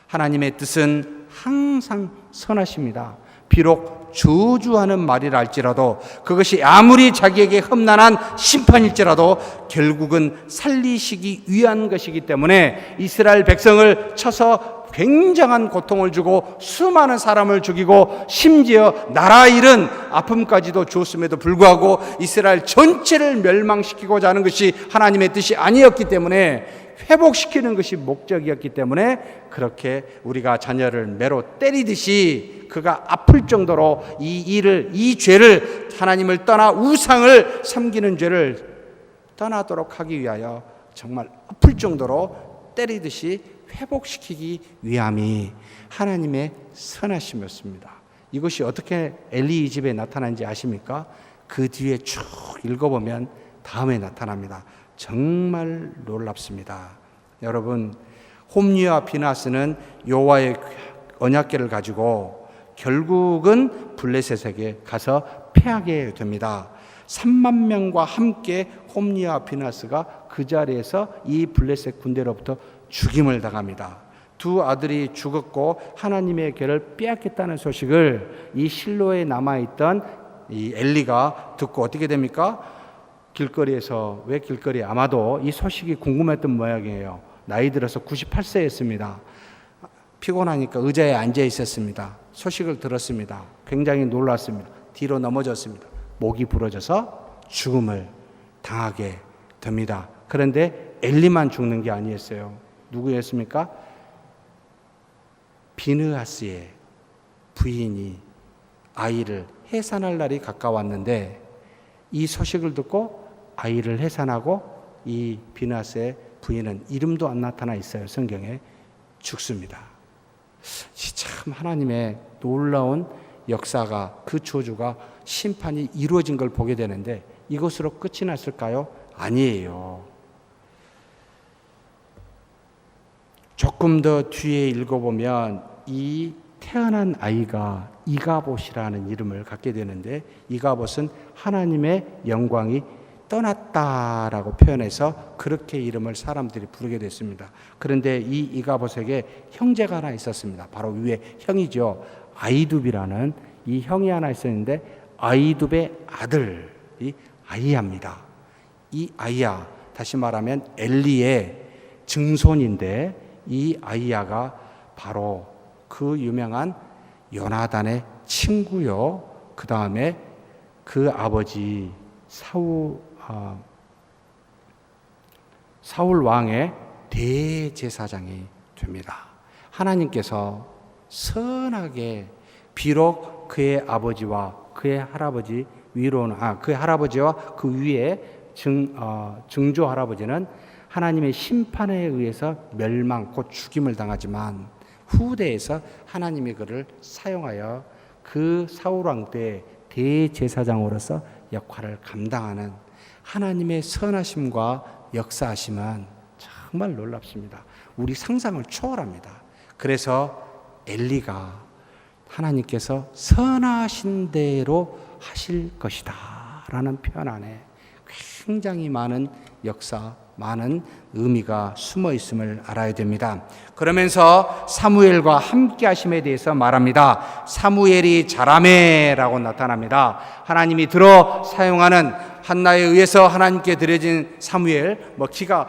[SPEAKER 1] 하나님의 뜻은 항상 선하십니다. 비록 저주하는 말이라 할지라도, 그것이 아무리 자기에게 험난한 심판일지라도 결국은 살리시기 위한 것이기 때문에 이스라엘 백성을 쳐서 굉장한 고통을 주고 수많은 사람을 죽이고 심지어 나라 잃은 아픔까지도 주었음에도 불구하고 이스라엘 전체를 멸망시키고자 하는 것이 하나님의 뜻이 아니었기 때문에, 회복시키는 것이 목적이었기 때문에 그렇게 우리가 자녀를 매로 때리듯이 그가 아플 정도로 이 죄를, 하나님을 떠나 우상을 섬기는 죄를 떠나도록 하기 위하여 정말 아플 정도로 때리듯이 회복시키기 위함이 하나님의 선하심이었습니다. 이것이 어떻게 엘리 집에 나타난지 아십니까? 그 뒤에 쭉 읽어보면 다음에 나타납니다. 정말 놀랍습니다. 여러분, 홈리와 비나스는 여호와의 언약궤를 가지고 결국은 블레셋에게 가서 패하게 됩니다. 3만 명과 함께 홈리와 비나스가 그 자리에서 이 블레셋 군대로부터 죽임을 당합니다. 두 아들이 죽었고 하나님의 궤를 빼앗겠다는 소식을 이 실로에 남아있던 이 엘리가 듣고 어떻게 됩니까? 길거리에서, 왜 길거리에? 아마도 이 소식이 궁금했던 모양이에요. 나이 들어서 98세였습니다. 피곤하니까 의자에 앉아 있었습니다. 소식을 들었습니다. 굉장히 놀랐습니다. 뒤로 넘어졌습니다. 목이 부러져서 죽음을 당하게 됩니다. 그런데 엘리만 죽는 게 아니었어요. 누구였습니까? 비느하스의 부인이 아이를 해산할 날이 가까웠는데 이 소식을 듣고 아이를 해산하고 이 비느하스의 부인은 이름도 안 나타나 있어요. 성경에. 죽습니다. 참 하나님의 놀라운 역사가, 그 저주가, 심판이 이루어진 걸 보게 되는데 이것으로 끝이 났을까요? 아니에요. 조금 더 뒤에 읽어보면 이 태어난 아이가 이가봇이라는 이름을 갖게 되는데, 이가봇은 하나님의 영광이 떠났다라고 표현해서 그렇게 이름을 사람들이 부르게 됐습니다. 그런데 이 이가봇에게 형제가 하나 있었습니다. 바로 위에 형이죠. 아이둡이라는 이 형이 하나 있었는데, 아이둡의 아들이 아이야입니다. 이 아이야, 다시 말하면 엘리의 증손인데, 이 아이야가 바로 그 유명한 요나단의 친구요, 그 다음에 그 아버지 사울 왕의 대제사장이 됩니다. 하나님께서 선하게, 비록 그의 아버지와 그의 할아버지 위로는, 그의 할아버지와 그 위에 증조 할아버지는 하나님의 심판에 의해서 멸망, 곧 죽임을 당하지만 후대에서 하나님이 그를 사용하여 그 사울왕 때 대제사장으로서 역할을 감당하는 하나님의 선하심과 역사하심은 정말 놀랍습니다. 우리 상상을 초월합니다. 그래서 엘리가 하나님께서 선하신 대로 하실 것이다 라는 표현 안에 굉장히 많은 역사, 많은 의미가 숨어 있음을 알아야 됩니다. 그러면서 사무엘과 함께 하심에 대해서 말합니다. 사무엘이 자라매라고 나타납니다. 하나님이 들어 사용하는, 한나에 의해서 하나님께 드려진 사무엘, 키가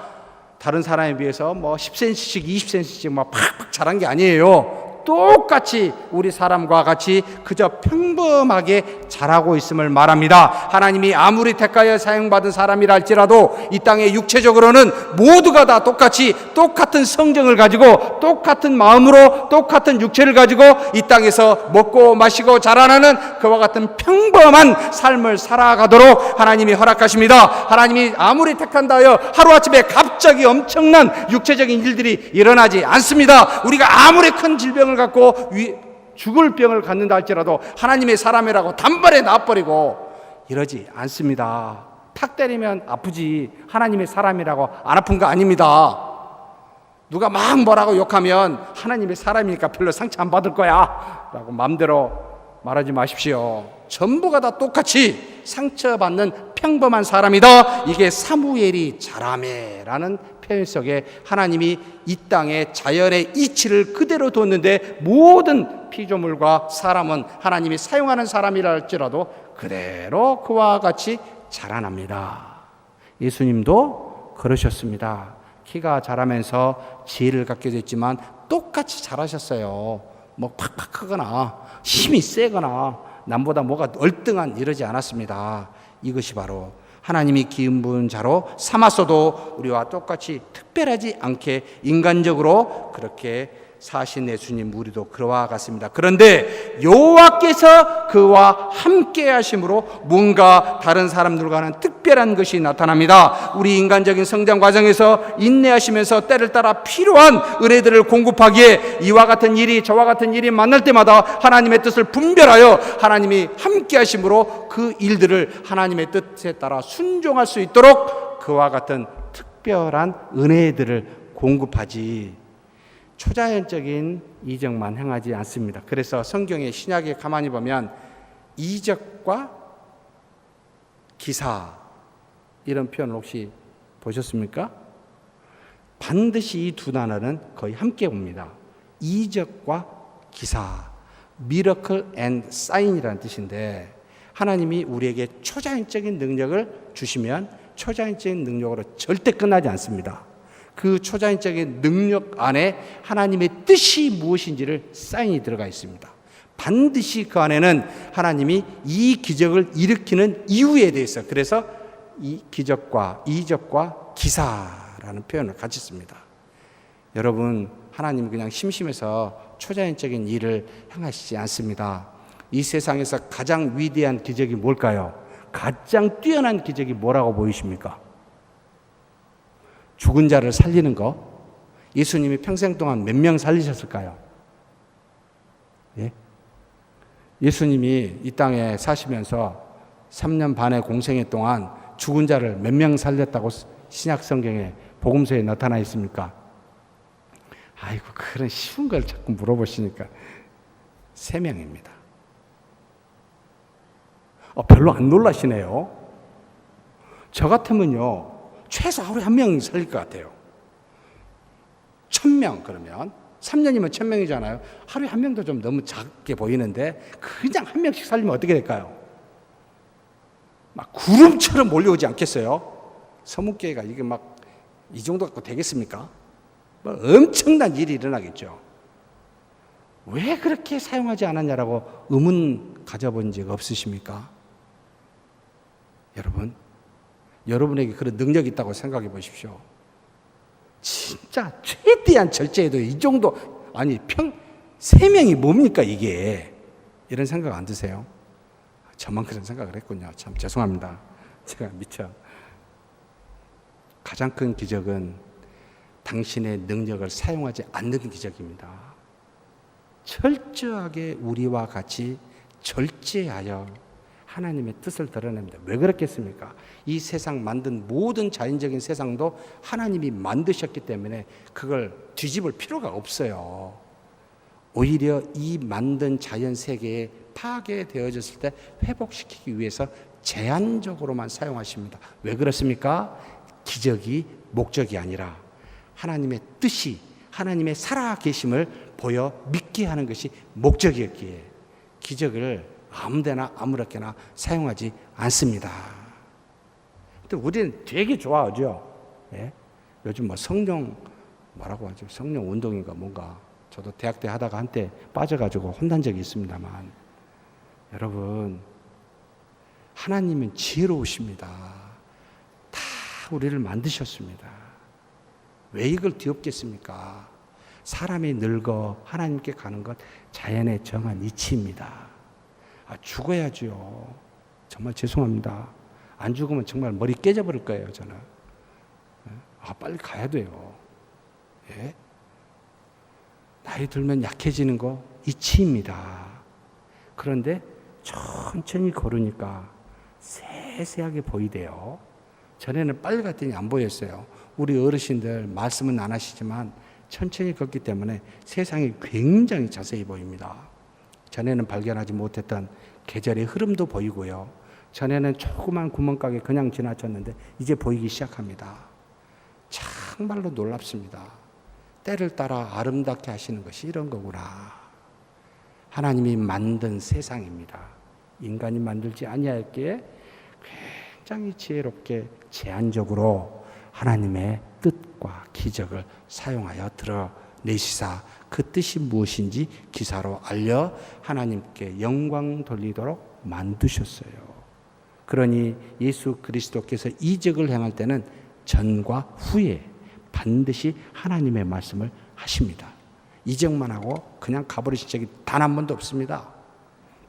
[SPEAKER 1] 다른 사람에 비해서 10cm씩 20cm씩 팍팍 자란 게 아니에요. 똑같이 우리 사람과 같이 그저 평범하게 자라고 있음을 말합니다. 하나님이 아무리 택하여 사용받은 사람이라 할지라도 이 땅에 육체적으로는 모두가 다 똑같이 똑같은 성정을 가지고 똑같은 마음으로 똑같은 육체를 가지고 이 땅에서 먹고 마시고 자라나는 그와 같은 평범한 삶을 살아가도록 하나님이 허락하십니다. 하나님이 아무리 택한다 하여 하루아침에 갑자기 엄청난 육체적인 일들이 일어나지 않습니다. 우리가 아무리 큰 질병을 갖고 죽을 병을 갖는다 할지라도 하나님의 사람이라고 단번에 놔버리고 이러지 않습니다. 탁 때리면 아프지 하나님의 사람이라고 안 아픈 거 아닙니다. 누가 막 뭐라고 욕하면 하나님의 사람이니까 별로 상처 안 받을 거야 라고 마음대로 말하지 마십시오. 전부가 다 똑같이 상처받는 평범한 사람이다. 이게 사무엘이 자라매라는 표현 속에 하나님이 이 땅에 자연의 이치를 그대로 뒀는데 모든 피조물과 사람은 하나님이 사용하는 사람이라 할지라도 그대로 그와 같이 자라납니다. 예수님도 그러셨습니다. 키가 자라면서 지혜를 갖게 됐지만 똑같이 자라셨어요. 팍팍 크거나 힘이 세거나 남보다 뭐가 얼등한 이러지 않았습니다. 이것이 바로 하나님이 기름 부은 자로 삼았어도 우리와 똑같이 특별하지 않게 인간적으로 그렇게 사신 예수님, 우리도 그와 같습니다. 그런데 여호와께서 그와 함께 하심으로 뭔가 다른 사람들과는 특별한 것이 나타납니다. 우리 인간적인 성장 과정에서 인내하시면서 때를 따라 필요한 은혜들을 공급하기에 이와 같은 일이 저와 같은 일이 만날 때마다 하나님의 뜻을 분별하여 하나님이 함께 하심으로 그 일들을 하나님의 뜻에 따라 순종할 수 있도록 그와 같은 특별한 은혜들을 공급하지 초자연적인 이적만 행하지 않습니다. 그래서 성경의 신약에 가만히 보면 이적과 기사 이런 표현을 혹시 보셨습니까? 반드시 이 두 단어는 거의 함께 옵니다. 이적과 기사, miracle and sign이라는 뜻인데 하나님이 우리에게 초자연적인 능력을 주시면 초자연적인 능력으로 절대 끝나지 않습니다. 그 초자연적인 능력 안에 하나님의 뜻이 무엇인지를 사인이 들어가 있습니다. 반드시 그 안에는 하나님이 이 기적을 일으키는 이유에 대해서, 그래서 이 기적과 이적과 기사라는 표현을 같이 씁니다. 여러분, 하나님은 그냥 심심해서 초자연적인 일을 행하시지 않습니다. 이 세상에서 가장 위대한 기적이 뭘까요? 가장 뛰어난 기적이 뭐라고 보이십니까? 죽은 자를 살리는 거. 예수님이 평생 동안 몇 명 살리셨을까요? 예? 예수님이 이 땅에 사시면서 3년 반의 공생애 동안 죽은 자를 몇 명 살렸다고 신약 성경에 복음서에 나타나 있습니까? 아이고, 그런 쉬운 걸 자꾸 물어보시니까 3명입니다. 별로 안 놀라시네요. 저 같으면요, 최소 하루에 1명 살릴 것 같아요. 1000명 그러면 3년이면 1000명이잖아요. 하루에 1명도 좀 너무 작게 보이는데 그냥 1명씩 살리면 어떻게 될까요? 막 구름처럼 몰려오지 않겠어요? 서문교회가 이게 막 이 정도 갖고 되겠습니까? 뭐 엄청난 일이 일어나겠죠. 왜 그렇게 사용하지 않았냐라고 의문 가져본 적 없으십니까? 여러분, 여러분에게 그런 능력이 있다고 생각해 보십시오. 진짜 최대한 절제해도 이 정도, 아니 3명이 뭡니까 이게? 이런 생각 안 드세요? 저만 그런 생각을 했군요. 참 죄송합니다. 제가 미처. 가장 큰 기적은 당신의 능력을 사용하지 않는 기적입니다. 철저하게 우리와 같이 절제하여 하나님의 뜻을 드러냅니다. 왜 그렇겠습니까? 이 세상 만든 모든 자연적인 세상도 하나님이 만드셨기 때문에 그걸 뒤집을 필요가 없어요. 오히려 이 만든 자연 세계에 파괴되어졌을 때 회복시키기 위해서 제한적으로만 사용하십니다. 왜 그렇습니까? 기적이 목적이 아니라 하나님의 뜻이, 하나님의 살아계심을 보여 믿게 하는 것이 목적이었기에 기적을 아무데나 아무렇게나 사용하지 않습니다. 근데 우리는 되게 좋아하죠. 예? 요즘 뭐 성령 뭐라고 하죠? 성령 운동인가 뭔가. 저도 대학 때 하다가 한때 빠져가지고 혼난 적이 있습니다만, 여러분, 하나님은 지혜로우십니다. 다 우리를 만드셨습니다. 왜 이걸 뒤엎겠습니까? 사람이 늙어 하나님께 가는 것 자연의 정한 이치입니다. 죽어야죠. 정말 죄송합니다. 안 죽으면 정말 머리 깨져버릴 거예요, 저는. 빨리 가야 돼요. 예? 나이 들면 약해지는 거 이치입니다. 그런데 천천히 걸으니까 세세하게 보이대요. 전에는 빨리 갔더니 안 보였어요. 우리 어르신들 말씀은 안 하시지만 천천히 걷기 때문에 세상이 굉장히 자세히 보입니다. 전에는 발견하지 못했던 계절의 흐름도 보이고요. 전에는 조그만 구멍가게 그냥 지나쳤는데 이제 보이기 시작합니다. 정말로 놀랍습니다. 때를 따라 아름답게 하시는 것이 이런 거구나. 하나님이 만든 세상입니다. 인간이 만들지 아니하였기에 굉장히 지혜롭게 제한적으로 하나님의 뜻과 기적을 사용하여 드러내시사 그 뜻이 무엇인지 기사로 알려 하나님께 영광 돌리도록 만드셨어요. 그러니 예수 그리스도께서 이적을 행할 때는 전과 후에 반드시 하나님의 말씀을 하십니다. 이적만 하고 그냥 가버리신 적이 단 한 번도 없습니다.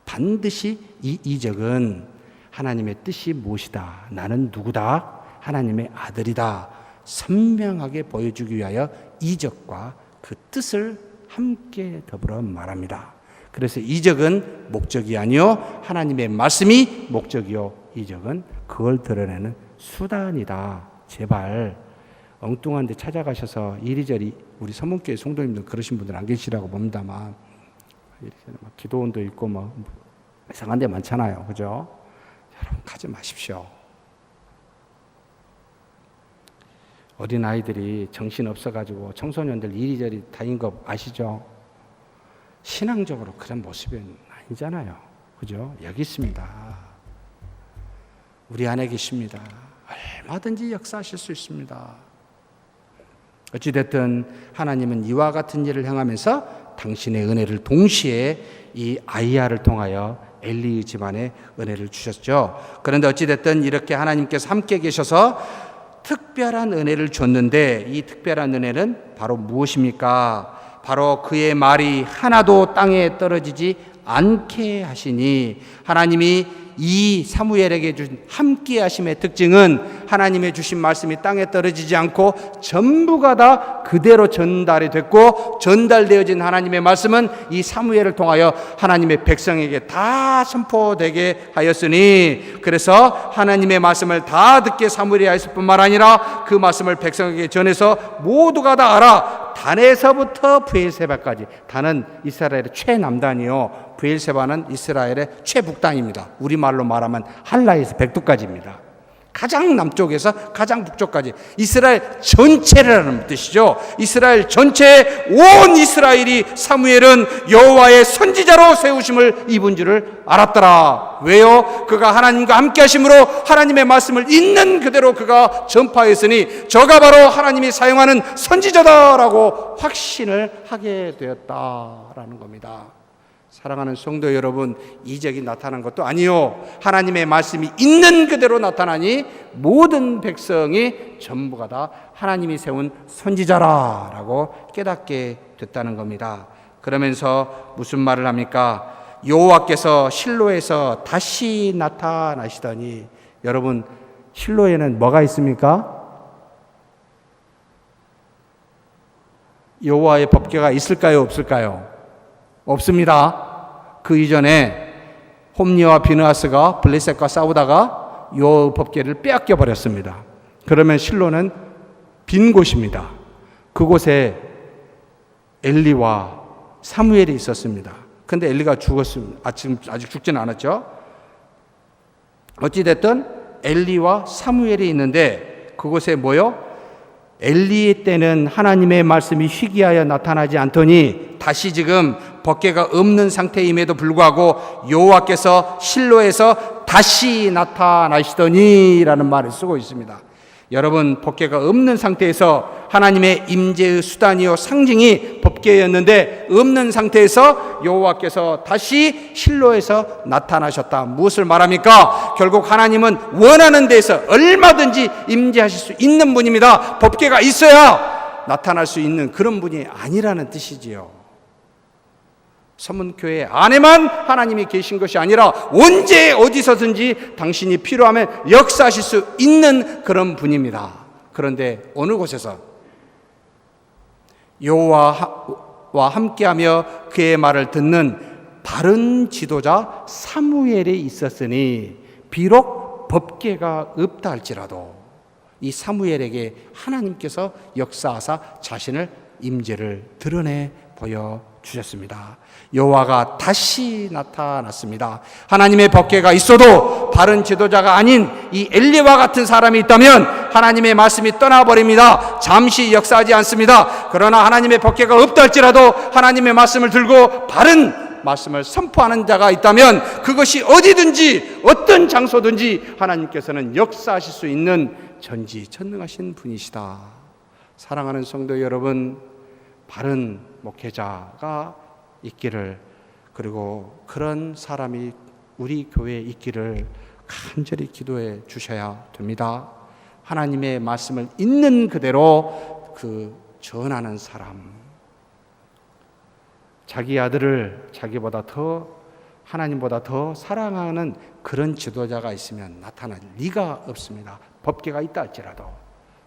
[SPEAKER 1] 반드시 이 이적은 하나님의 뜻이 무엇이다, 나는 누구다, 하나님의 아들이다 선명하게 보여주기 위하여 이적과 그 뜻을 함께 더불어 말합니다. 그래서 이적은 목적이 아니요 하나님의 말씀이 목적이요, 이적은 그걸 드러내는 수단이다. 제발 엉뚱한 데 찾아가셔서 이리저리, 우리 서문교회 성도님들 그러신 분들 안 계시라고 봅니다만, 기도원도 있고 뭐 이상한 데 많잖아요. 그죠? 여러분 가지 마십시오. 어린아이들이 정신 없어가지고 청소년들 이리저리 다닌 거 아시죠? 신앙적으로 그런 모습은 아니잖아요. 그죠? 여기 있습니다. 우리 안에 계십니다. 얼마든지 역사하실 수 있습니다. 어찌됐든 하나님은 이와 같은 일을 행하면서 당신의 은혜를 동시에 이 아이야를 통하여 엘리 집안에 은혜를 주셨죠. 그런데 어찌됐든 이렇게 하나님께서 함께 계셔서 특별한 은혜를 줬는데 이 특별한 은혜는 바로 무엇입니까? 바로 그의 말이 하나도 땅에 떨어지지 않게 하시니, 하나님이 이 사무엘에게 준 함께 하심의 특징은 하나님의 주신 말씀이 땅에 떨어지지 않고 전부가 다 그대로 전달이 됐고, 전달되어진 하나님의 말씀은 이 사무엘을 통하여 하나님의 백성에게 다 선포되게 하였으니, 그래서 하나님의 말씀을 다 듣게 사무엘이 하였을 뿐만 아니라 그 말씀을 백성에게 전해서 모두가 다 알아, 단에서부터 브엘세바까지. 단은 이스라엘의 최남단이요, 브엘세바는 이스라엘의 최북단입니다. 우리말로 말하면 할라에서 백두까지입니다. 가장 남쪽에서 가장 북쪽까지 이스라엘 전체라는 뜻이죠. 이스라엘 전체, 온 이스라엘이 사무엘은 여호와의 선지자로 세우심을 입은 줄을 알았더라. 왜요? 그가 하나님과 함께 하심으로 하나님의 말씀을 있는 그대로 그가 전파했으니 저가 바로 하나님이 사용하는 선지자다라고 확신을 하게 되었다라는 겁니다. 사랑하는 성도 여러분, 이적이 나타난 것도 아니요, 하나님의 말씀이 있는 그대로 나타나니 모든 백성이 전부가 다 하나님이 세운 선지자라라고 깨닫게 됐다는 겁니다. 그러면서 무슨 말을 합니까? 여호와께서 실로에서 다시 나타나시더니. 여러분, 실로에는 뭐가 있습니까? 여호와의 법궤가 있을까요, 없을까요? 없습니다. 그 이전에 홈리와 비느하스가 블레셋과 싸우다가 요 법궤를 빼앗겨 버렸습니다. 그러면 실로는 빈 곳입니다. 그곳에 엘리와 사무엘이 있었습니다. 근데 엘리가 죽었습니다. 아직 죽지는 않았죠. 어찌됐든 엘리와 사무엘이 있는데 그곳에 뭐요? 엘리 때는 하나님의 말씀이 희귀하여 나타나지 않더니 다시 지금 법궤가 없는 상태임에도 불구하고 여호와께서 실로에서 다시 나타나시더니라는 말을 쓰고 있습니다. 여러분, 법궤가 없는 상태에서 하나님의 임재의 수단이요 상징이 법궤였는데, 없는 상태에서 여호와께서 다시 실로에서 나타나셨다. 무엇을 말합니까? 결국 하나님은 원하는 데에서 얼마든지 임재하실 수 있는 분입니다. 법궤가 있어야 나타날 수 있는 그런 분이 아니라는 뜻이지요. 서문교회 안에만 하나님이 계신 것이 아니라 언제 어디서든지 당신이 필요하면 역사하실 수 있는 그런 분입니다. 그런데 어느 곳에서 여호와와 함께하며 그의 말을 듣는 바른 지도자 사무엘이 있었으니 비록 법궤가 없다 할지라도 이 사무엘에게 하나님께서 역사하사 자신을 임재를 드러내 보여주셨습니다. 여호와가 다시 나타났습니다. 하나님의 법궤가 있어도 바른 지도자가 아닌 이 엘리와 같은 사람이 있다면 하나님의 말씀이 떠나버립니다. 잠시 역사하지 않습니다. 그러나 하나님의 법궤가 없다 할지라도 하나님의 말씀을 들고 바른 말씀을 선포하는 자가 있다면 그것이 어디든지 어떤 장소든지 하나님께서는 역사하실 수 있는 전지전능하신 분이시다. 사랑하는 성도 여러분, 바른 목회자가 있기를, 그리고 그런 사람이 우리 교회에 있기를 간절히 기도해 주셔야 됩니다. 하나님의 말씀을 있는 그대로 전하는 사람, 자기 아들을 자기보다 더, 하나님보다 더 사랑하는 그런 지도자가 있으면 나타날 리가 없습니다. 법궤가 있다 할지라도.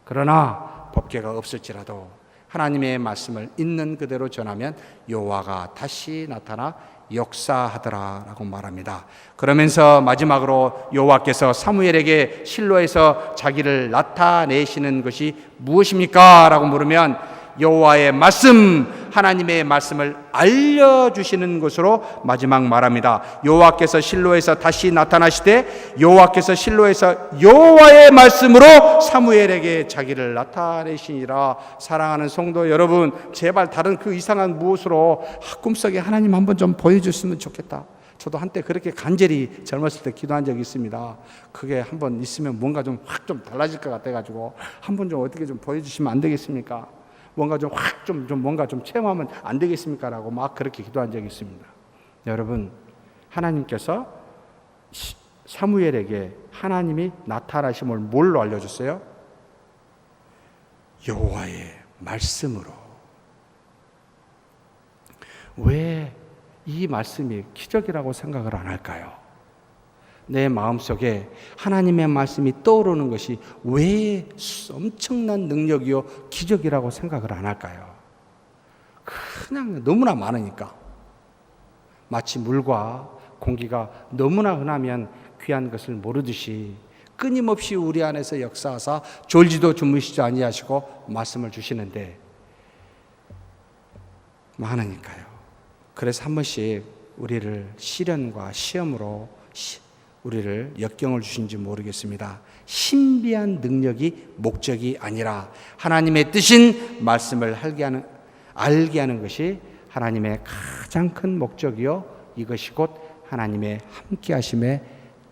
[SPEAKER 1] 그러나 법궤가 없을지라도 하나님의 말씀을 있는 그대로 전하면 여호와가 다시 나타나 역사하더라라고 말합니다. 그러면서 마지막으로 여호와께서 사무엘에게 실로에서 자기를 나타내시는 것이 무엇입니까? 라고 물으면 여호와의 말씀, 하나님의 말씀을 알려주시는 것으로 마지막 말합니다. 여호와께서 실로에서 다시 나타나시되 여호와께서 실로에서 여호와의 말씀으로 사무엘에게 자기를 나타내시니라. 사랑하는 성도 여러분, 제발 다른 그 이상한 무엇으로 꿈속에 하나님 한번 좀 보여줬으면 좋겠다. 저도 한때 그렇게 간절히 젊었을 때 기도한 적이 있습니다. 그게 한번 있으면 뭔가 좀 확 좀 달라질 것 같아가지고 한번 좀 어떻게 좀 보여주시면 안 되겠습니까? 뭔가 좀 확 좀 뭔가 좀 체험하면 안 되겠습니까? 라고 막 그렇게 기도한 적이 있습니다. 여러분, 하나님께서 사무엘에게 하나님이 나타나심을 뭘로 알려줬어요? 여호와의 말씀으로. 왜 이 말씀이 기적이라고 생각을 안 할까요? 내 마음속에 하나님의 말씀이 떠오르는 것이 왜 엄청난 능력이요 기적이라고 생각을 안 할까요? 그냥 너무나 많으니까. 마치 물과 공기가 너무나 흔하면 귀한 것을 모르듯이 끊임없이 우리 안에서 역사하사 졸지도 주무시지 아니하시고 말씀을 주시는데 많으니까요. 그래서 한 번씩 우리를 시련과 시험으로 우리를 역경을 주신지 모르겠습니다. 신비한 능력이 목적이 아니라 하나님의 뜻인 말씀을 알게 하는 것이 하나님의 가장 큰 목적이요 이것이 곧 하나님의 함께 하심의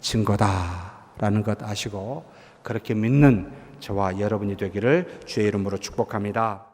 [SPEAKER 1] 증거다라는 것 아시고 그렇게 믿는 저와 여러분이 되기를 주의 이름으로 축복합니다.